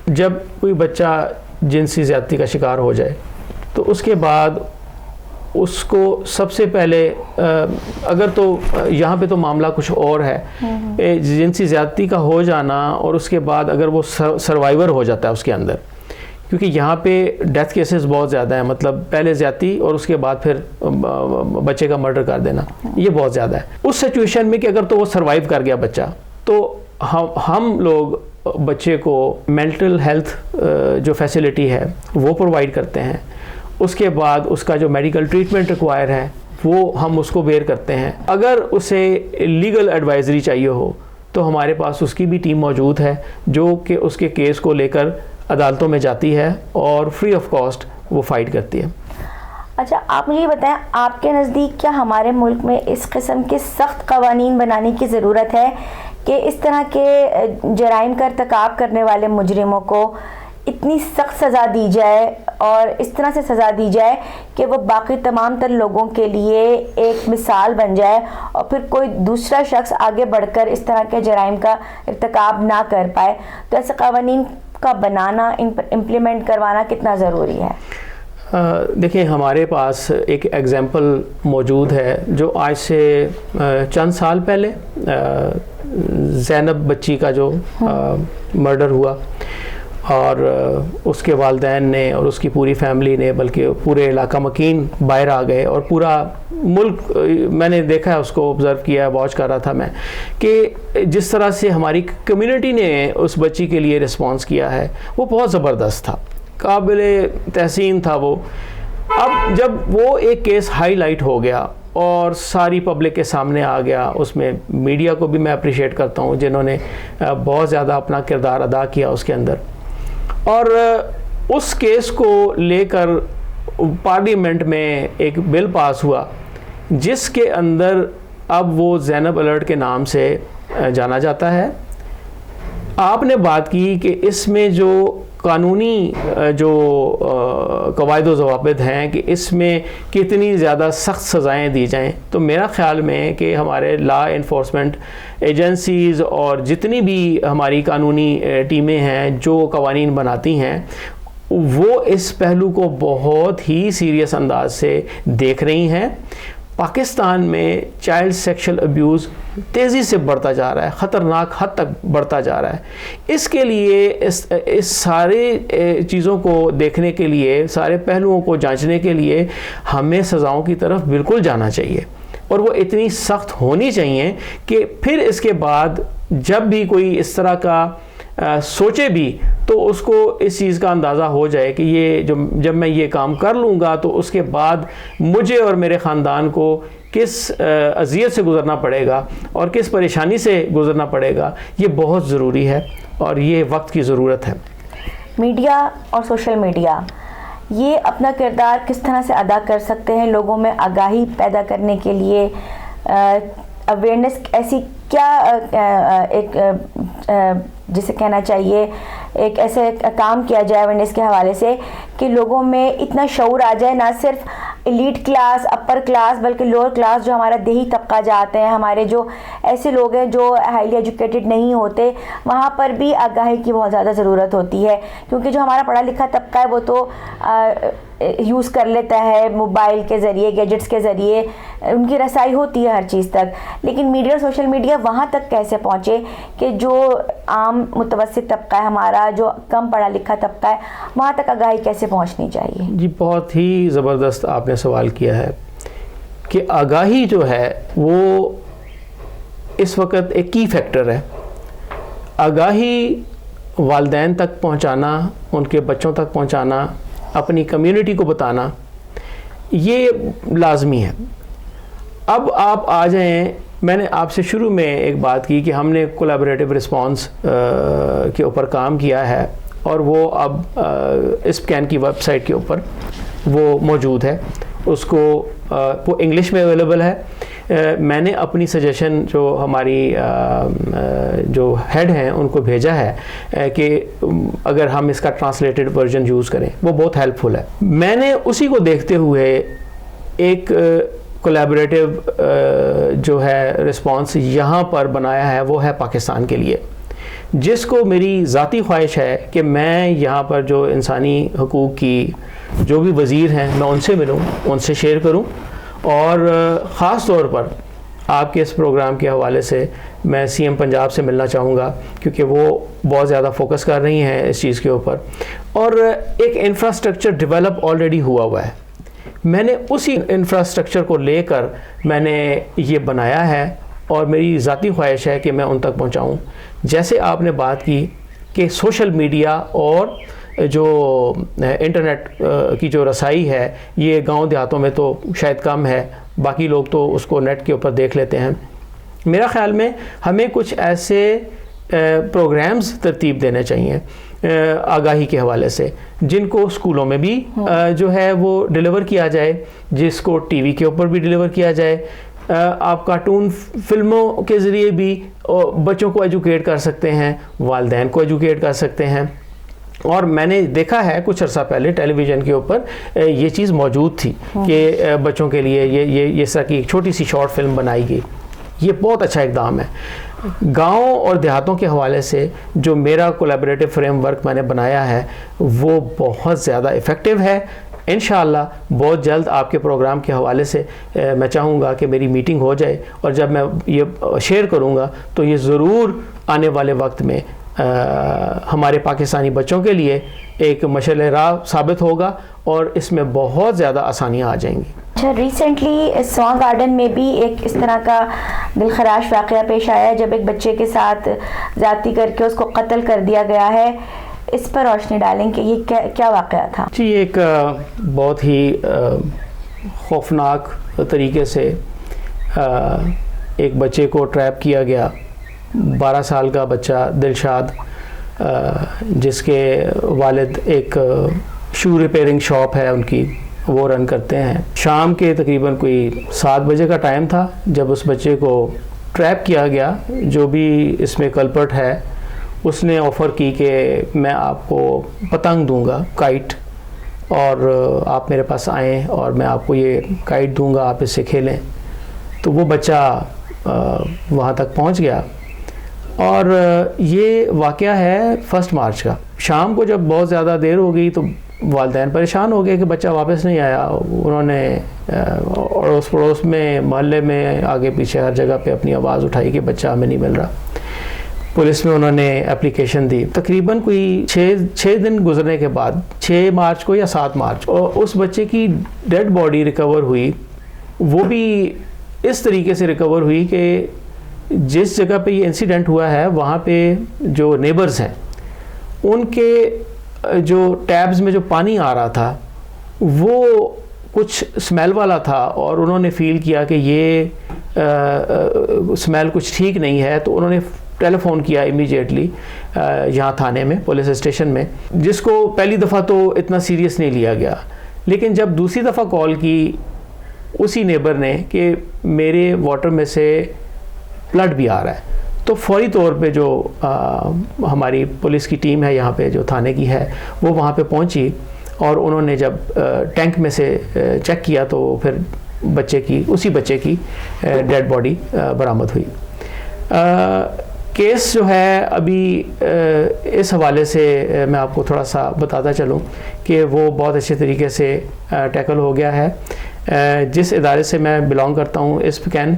جب کوئی بچہ جنسی زیادتی کا شکار ہو جائے تو اس کے بعد اس کو سب سے پہلے اگر تو یہاں پہ تو معاملہ کچھ اور ہے، جنسی زیادتی کا ہو جانا اور اس کے بعد اگر وہ سروائیور ہو جاتا ہے اس کے اندر، کیونکہ یہاں پہ ڈیتھ کیسز بہت زیادہ ہیں، مطلب پہلے زیادتی اور اس کے بعد پھر بچے کا مرڈر کر دینا، یہ بہت زیادہ ہے. اس سچویشن میں کہ اگر تو وہ سروائیو کر گیا بچہ تو ہم لوگ بچے کو مینٹل ہیلتھ جو فیسلٹی ہے وہ پرووائڈ کرتے ہیں. اس کے بعد اس کا جو میڈیکل ٹریٹمنٹ ریکوائر ہے وہ ہم اس کو بیئر کرتے ہیں. اگر اسے لیگل ایڈوائزری چاہیے ہو تو ہمارے پاس اس کی بھی ٹیم موجود ہے جو کہ اس کے کیس کو لے کر عدالتوں میں جاتی ہے اور فری آف کاسٹ وہ فائٹ کرتی ہے. اچھا، آپ مجھے یہ بتائیں، آپ کے نزدیک کیا ہمارے ملک میں اس قسم کے سخت قوانین بنانے کی ضرورت ہے کہ اس طرح کے جرائم کا ارتکاب کرنے والے مجرموں کو اتنی سخت سزا دی جائے اور اس طرح سے سزا دی جائے کہ وہ باقی تمام تر لوگوں کے لیے ایک مثال بن جائے اور پھر کوئی دوسرا شخص آگے بڑھ کر اس طرح کے جرائم کا ارتکاب نہ کر پائے؟ تو ایسے قوانین کا بنانا، امپلیمنٹ کروانا کتنا ضروری ہے؟ دیکھیں، ہمارے پاس ایک ایگزامپل موجود ہے جو آج سے چند سال پہلے زینب بچی کا جو مرڈر ہوا اور اس کے والدین نے اور اس کی پوری فیملی نے، بلکہ پورے علاقہ مکین باہر آ گئے اور پورا ملک، میں نے دیکھا ہے، اس کو آبزرو کیا، واچ کر رہا تھا میں کہ جس طرح سے ہماری کمیونٹی نے اس بچی کے لیے رسپانس کیا ہے وہ بہت زبردست تھا، قابل تحسین تھا وہ. اب جب وہ ایک کیس ہائی لائٹ ہو گیا اور ساری پبلک کے سامنے آ گیا، اس میں میڈیا کو بھی میں اپریشیٹ کرتا ہوں جنہوں نے بہت زیادہ اپنا کردار ادا کیا اس کے اندر، اور اس کیس کو لے کر پارلیمنٹ میں ایک بل پاس ہوا جس کے اندر اب وہ زینب الرٹ کے نام سے جانا جاتا ہے. آپ نے بات کی کہ اس میں جو قانونی جو قواعد و ضوابط ہیں کہ اس میں کتنی زیادہ سخت سزائیں دی جائیں، تو میرا خیال میں کہ ہمارے لا انفورسمنٹ ایجنسیز اور جتنی بھی ہماری قانونی ٹیمیں ہیں جو قوانین بناتی ہیں وہ اس پہلو کو بہت ہی سیریس انداز سے دیکھ رہی ہیں. پاکستان میں چائلڈ سیکشل ابیوز تیزی سے بڑھتا جا رہا ہے، خطرناک حد تک بڑھتا جا رہا ہے. اس کے لیے اس سارے چیزوں کو دیکھنے کے لیے، سارے پہلوؤں کو جانچنے کے لیے ہمیں سزاؤں کی طرف بالکل جانا چاہیے اور وہ اتنی سخت ہونی چاہیے کہ پھر اس کے بعد جب بھی کوئی اس طرح کا سوچے بھی تو اس کو اس چیز کا اندازہ ہو جائے کہ یہ جب میں یہ کام کر لوں گا تو اس کے بعد مجھے اور میرے خاندان کو کس اذیت سے گزرنا پڑے گا اور کس پریشانی سے گزرنا پڑے گا. یہ بہت ضروری ہے اور یہ وقت کی ضرورت ہے. میڈیا اور سوشل میڈیا یہ اپنا کردار کس طرح سے ادا کر سکتے ہیں لوگوں میں آگاہی پیدا کرنے کے لیے؟ اویئرنیس ایسی کیا ایک جسے کہنا چاہیے ایک ایسے کام کیا جائے اویئرنیس کے حوالے سے کہ لوگوں میں اتنا شعور آ جائے، نہ صرف ایلیٹ کلاس، اپر کلاس، بلکہ لوور کلاس جو ہمارا دیہی طبقہ جاتے ہیں، ہمارے جو ایسے لوگ ہیں جو ہائیلی ایجوکیٹڈ نہیں ہوتے، وہاں پر بھی آگاہی کی بہت زیادہ ضرورت ہوتی ہے، کیونکہ جو ہمارا پڑھا لکھا طبقہ ہے وہ تو یوز کر لیتا ہے موبائل کے ذریعے, گیجٹس کے ذریعے, ان کی رسائی ہوتی ہے ہر چیز تک, لیکن میڈیا اور سوشل میڈیا وہاں تک کیسے پہنچے کہ جو عام متوسط طبقہ ہے ہمارا, جو کم پڑھا لکھا طبقہ ہے, وہاں تک آگاہی کیسے پہنچنی چاہیے؟ جی بہت ہی زبردست آپ نے سوال کیا ہے کہ آگاہی جو ہے وہ اس وقت ایک کی فیکٹر ہے. آگاہی والدین تک پہنچانا, ان کے بچوں تک پہنچانا, اپنی کمیونٹی کو بتانا, یہ لازمی ہے. اب آپ آ جائیں, میں نے آپ سے شروع میں ایک بات کی کہ ہم نے کولیبریٹو رسپانس کے اوپر کام کیا ہے, اور وہ اب اسپکین کی ویب سائٹ کے اوپر وہ موجود ہے. اس کو وہ انگلش میں اویلیبل ہے. میں نے اپنی سجیشن جو ہماری جو ہیڈ ہیں ان کو بھیجا ہے کہ اگر ہم اس کا ٹرانسلیٹڈ ورژن یوز کریں, وہ بہت ہیلپ فل ہے. میں نے اسی کو دیکھتے ہوئے ایک کولیبریٹو جو ہے رسپانس یہاں پر بنایا ہے, وہ ہے پاکستان کے لیے, جس کو میری ذاتی خواہش ہے کہ میں یہاں پر جو انسانی حقوق کی جو بھی وزیر ہیں میں ان سے ملوں, ان سے شیئر کروں, اور خاص طور پر آپ کے اس پروگرام کے حوالے سے میں سی ایم پنجاب سے ملنا چاہوں گا, کیونکہ وہ بہت زیادہ فوکس کر رہی ہیں اس چیز کے اوپر, اور ایک انفراسٹرکچر ڈیولپ آلریڈی ہوا ہے. میں نے اسی انفراسٹرکچر کو لے کر میں نے یہ بنایا ہے, اور میری ذاتی خواہش ہے کہ میں ان تک پہنچاؤں. جیسے آپ نے بات کی کہ سوشل میڈیا اور جو انٹرنیٹ کی جو رسائی ہے یہ گاؤں دیہاتوں میں تو شاید کم ہے, باقی لوگ تو اس کو نیٹ کے اوپر دیکھ لیتے ہیں. میرا خیال میں ہمیں کچھ ایسے پروگرامز ترتیب دینے چاہیے آگاہی کے حوالے سے, جن کو اسکولوں میں بھی جو ہے وہ ڈیلیور کیا جائے, جس کو ٹی وی کے اوپر بھی ڈیلیور کیا جائے. آپ کارٹون فلموں کے ذریعے بھی بچوں کو ایجوکیٹ کر سکتے ہیں, والدین کو ایجوکیٹ کر سکتے ہیں. اور میں نے دیکھا ہے کچھ عرصہ پہلے ٹیلی ویژن کے اوپر یہ چیز موجود تھی کہ بچوں کے لیے یہ اس طرح کی ایک چھوٹی سی شارٹ فلم بنائی گئی. یہ بہت اچھا اقدام ہے. گاؤں اور دیہاتوں کے حوالے سے جو میرا کولیبریٹو فریم ورک میں نے بنایا ہے وہ بہت زیادہ افیکٹو ہے. انشاءاللہ بہت جلد آپ کے پروگرام کے حوالے سے میں چاہوں گا کہ میری میٹنگ ہو جائے, اور جب میں یہ شیئر کروں گا تو یہ ضرور آنے والے وقت میں ہمارے پاکستانی بچوں کے لیے ایک مشعل راہ ثابت ہوگا, اور اس میں بہت زیادہ آسانیاں آ جائیں گی. اچھا, ریسنٹلی سوانگ گارڈن میں بھی ایک اس طرح کا دلخراش واقعہ پیش آیا ہے جب ایک بچے کے ساتھ زیادتی کر کے اس کو قتل کر دیا گیا ہے. اس پر روشنی ڈالیں کہ یہ کیا واقعہ تھا؟ جی, ایک بہت ہی خوفناک طریقے سے ایک بچے کو ٹریپ کیا گیا. 12 سال کا بچہ دلشاد, جس کے والد ایک شو ریپیئرنگ شاپ ہے ان کی, وہ رن کرتے ہیں. شام کے تقریباً کوئی 7 بجے کا ٹائم تھا جب اس بچے کو ٹریپ کیا گیا. جو بھی اس میں کلپرٹ ہے اس نے آفر کی کہ میں آپ کو پتنگ دوں گا, کائٹ, اور آپ میرے پاس آئیں اور میں آپ کو یہ کائٹ دوں گا, آپ اس سے کھیلیں. تو وہ بچہ وہاں تک پہنچ گیا, اور یہ واقعہ ہے 1 مارچ کا. شام کو جب بہت زیادہ دیر ہو گئی تو والدین پریشان ہو گئے کہ بچہ واپس نہیں آیا. انہوں نے اڑوس پڑوس میں, محلے میں, آگے پیچھے ہر جگہ پہ اپنی آواز اٹھائی کہ بچہ ہمیں نہیں مل رہا. پولیس میں انہوں نے اپلیکیشن دی. تقریباً کوئی 6 دن گزرنے کے بعد 6 مارچ کو یا 7 مارچ کو اس بچے کی ڈیڈ باڈی ریکور ہوئی. وہ بھی اس طریقے سے ریکور ہوئی کہ جس جگہ پہ یہ انسیڈنٹ ہوا ہے وہاں پہ جو نیبرز ہیں ان کے جو ٹیبز میں جو پانی آ رہا تھا وہ کچھ اسمیل والا تھا, اور انہوں نے فیل کیا کہ یہ اسمیل کچھ ٹھیک نہیں ہے. تو انہوں نے ٹیلی فون کیا امیجیٹلی یہاں تھانے میں, پولیس اسٹیشن میں, جس کو پہلی دفعہ تو اتنا سیریس نہیں لیا گیا. لیکن جب دوسری دفعہ کال کی اسی نیبر نے کہ میرے واٹر میں سے فلڈ بھی آ رہا ہے, تو فوری طور پہ جو ہماری پولیس کی ٹیم ہے یہاں پہ جو تھانے کی ہے وہ وہاں پہ پہنچی, اور انہوں نے جب ٹینک میں سے چیک کیا تو پھر اسی بچے کی ڈیڈ باڈی برآمد ہوئی. کیس جو ہے ابھی اس حوالے سے میں آپ کو تھوڑا سا بتاتا چلوں کہ وہ بہت اچھے طریقے سے ٹیکل ہو گیا ہے. جس ادارے سے میں بلانگ کرتا ہوں اسپکین،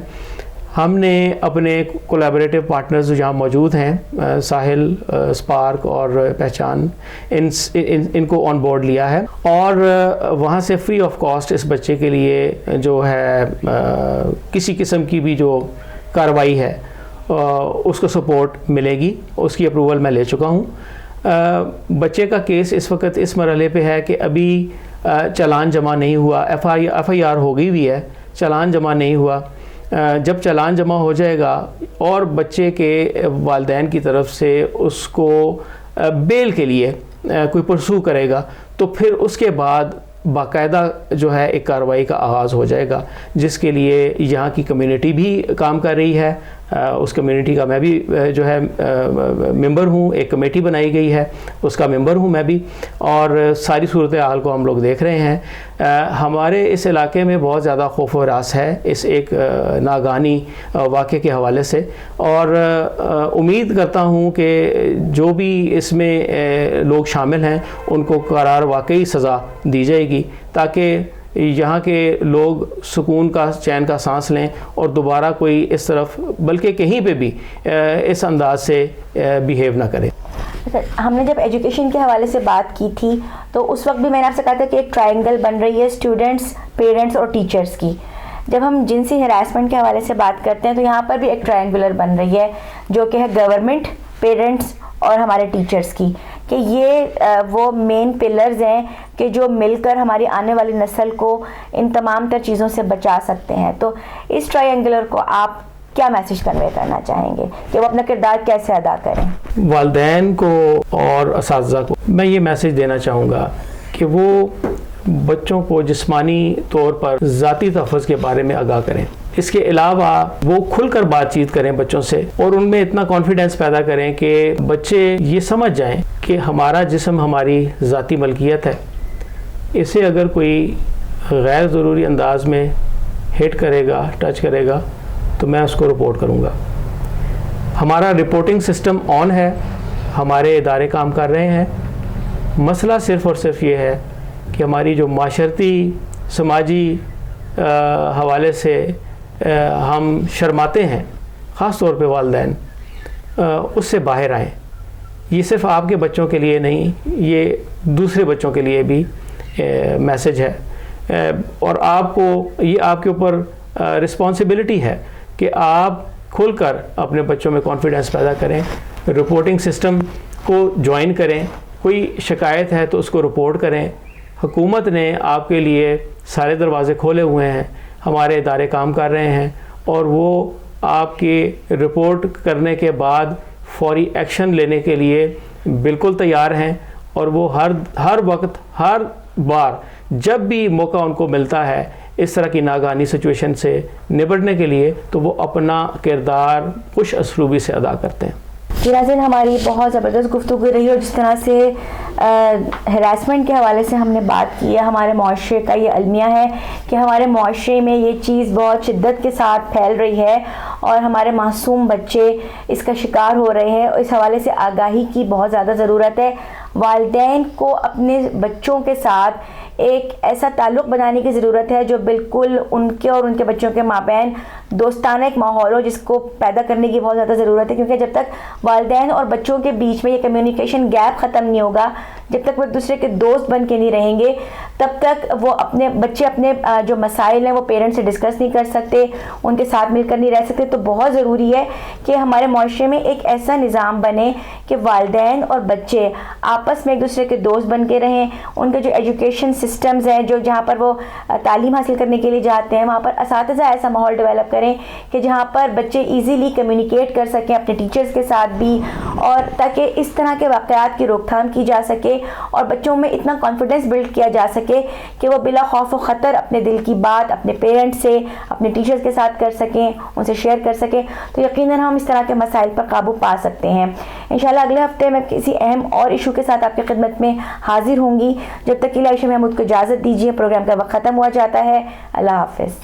ہم نے اپنے کولیبریٹو پارٹنرز جو جہاں موجود ہیں، ساحل، اسپارک اور پہچان، ان کو آن بورڈ لیا ہے اور وہاں سے فری آف کاسٹ اس بچے کے لیے جو ہے کسی قسم کی بھی جو کارروائی ہے اس کو سپورٹ ملے گی. اس کی اپروول میں لے چکا ہوں. بچے کا کیس اس وقت اس مرحلے پہ ہے کہ ابھی چالان جمع نہیں ہوا. ایف آئی آر ہو گئی بھی ہے، چالان جمع نہیں ہوا. جب چالان جمع ہو جائے گا اور بچے کے والدین کی طرف سے اس کو بیل کے لیے کوئی پرسو کرے گا تو پھر اس کے بعد باقاعدہ جو ہے ایک کارروائی کا آغاز ہو جائے گا، جس کے لیے یہاں کی کمیونٹی بھی کام کر رہی ہے. اس کمیونٹی کا میں بھی جو ہے ممبر ہوں. ایک کمیٹی بنائی گئی ہے، اس کا ممبر ہوں میں بھی، اور ساری صورتحال کو ہم لوگ دیکھ رہے ہیں. ہمارے اس علاقے میں بہت زیادہ خوف و ہراس ہے اس ایک ناگہانی واقعے کے حوالے سے، اور امید کرتا ہوں کہ جو بھی اس میں لوگ شامل ہیں ان کو قرار واقعی سزا دی جائے گی، تاکہ یہاں کے لوگ سکون کا چین کا سانس لیں اور دوبارہ کوئی اس طرف بلکہ کہیں پہ بھی اس انداز سے بیہیو نہ کرے. ہم نے جب ایجوکیشن کے حوالے سے بات کی تھی تو اس وقت بھی میں نے آپ سے کہا تھا کہ ایک ٹرائنگل بن رہی ہے اسٹوڈنٹس، پیرنٹس اور ٹیچرس کی. جب ہم جنسی ہراسمنٹ کے حوالے سے بات کرتے ہیں تو یہاں پر بھی ایک ٹرائنگولر بن رہی ہے جو کہ ہے گورنمنٹ، پیرنٹس اور ہمارے ٹیچرس کی، کہ یہ وہ مین پلرز ہیں کہ جو مل کر ہماری آنے والی نسل کو ان تمام تر چیزوں سے بچا سکتے ہیں. تو اس ٹرائنگولر کو آپ کیا میسیج کنوے کرنا چاہیں گے کہ وہ اپنا کردار کیسے ادا کریں؟ والدین کو اور اساتذہ کو میں یہ میسیج دینا چاہوں گا کہ وہ بچوں کو جسمانی طور پر ذاتی تحفظ کے بارے میں آگاہ کریں. اس کے علاوہ وہ کھل کر بات چیت کریں بچوں سے اور ان میں اتنا کانفیڈنس پیدا کریں کہ بچے یہ سمجھ جائیں کہ ہمارا جسم ہماری ذاتی ملکیت ہے. اسے اگر کوئی غیر ضروری انداز میں ہٹ کرے گا، ٹچ کرے گا تو میں اس کو رپورٹ کروں گا. ہمارا رپورٹنگ سسٹم آن ہے، ہمارے ادارے کام کر رہے ہیں. مسئلہ صرف اور صرف یہ ہے کہ ہماری جو معاشرتی سماجی حوالے سے ہم شرماتے ہیں، خاص طور پہ والدین، اس سے باہر آئیں. یہ صرف آپ کے بچوں کے لیے نہیں، یہ دوسرے بچوں کے لیے بھی میسیج ہے. اور آپ کو یہ آپ کے اوپر رسپانسبلٹی ہے کہ آپ کھل کر اپنے بچوں میں کانفیڈنس پیدا کریں، رپورٹنگ سسٹم کو جوائن کریں. کوئی شکایت ہے تو اس کو رپورٹ کریں. حکومت نے آپ کے لیے سارے دروازے کھولے ہوئے ہیں، ہمارے ادارے کام کر رہے ہیں اور وہ آپ کی رپورٹ کرنے کے بعد فوری ایکشن لینے کے لیے بالکل تیار ہیں. اور وہ ہر وقت، ہر بار جب بھی موقع ان کو ملتا ہے اس طرح کی ناگہانی سچویشن سے نپٹنے کے لیے، تو وہ اپنا کردار خوش اسلوبی سے ادا کرتے ہیں. جی ناظرین، ہماری بہت زبردست گفتگو رہی اور جس طرح سے ہراسمنٹ کے حوالے سے ہم نے بات کی ہے، ہمارے معاشرے کا یہ المیہ ہے کہ ہمارے معاشرے میں یہ چیز بہت شدت کے ساتھ پھیل رہی ہے اور ہمارے معصوم بچے اس کا شکار ہو رہے ہیں. اس حوالے سے آگاہی کی بہت زیادہ ضرورت ہے. والدین کو اپنے بچوں کے ساتھ ایک ایسا تعلق بنانے کی ضرورت ہے جو بالکل ان کے اور ان کے بچوں کے مابین دوستانہ ایک ماحول ہو، جس کو پیدا کرنے کی بہت زیادہ ضرورت ہے. کیونکہ جب تک والدین اور بچوں کے بیچ میں یہ کمیونیکیشن گیپ ختم نہیں ہوگا، جب تک وہ ایک دوسرے کے دوست بن کے نہیں رہیں گے، تب تک وہ اپنے بچے اپنے جو مسائل ہیں وہ پیرنٹس سے ڈسکس نہیں کر سکتے، ان کے ساتھ مل کر نہیں رہ سکتے. تو بہت ضروری ہے کہ ہمارے معاشرے میں ایک ایسا نظام بنے کہ والدین اور بچے آپس میں ایک دوسرے کے دوست بن کے رہیں. ان کے جو ایجوکیشن سسٹمز ہیں، جو جہاں پر وہ تعلیم حاصل کرنے کے لیے جاتے ہیں، وہاں پر اساتذہ ایسا ماحول ڈیولپ کریں کہ جہاں پر بچے ایزیلی کمیونیکیٹ کر سکیں اپنے ٹیچرز کے ساتھ بھی، اور تاکہ اس طرح کے واقعات کی روک تھام کی جا سکے اور بچوں میں اتنا کانفیڈنس بلڈ کیا جا سکے کہ وہ بلا خوف و خطر اپنے دل کی بات اپنے پیرنٹس سے، اپنے ٹیچرز کے ساتھ کر سکیں، ان سے شیئر کر سکیں. تو یقیناً ہم اس طرح کے مسائل پر قابو پا سکتے ہیں. انشاءاللہ اگلے ہفتے میں کسی اہم اور ایشو کے ساتھ آپ کی خدمت میں حاضر ہوں گی. جب تک کے لیے عائشہ محمود کو اجازت دیجیے. پروگرام کا وقت ختم ہوا جاتا ہے. اللہ حافظ.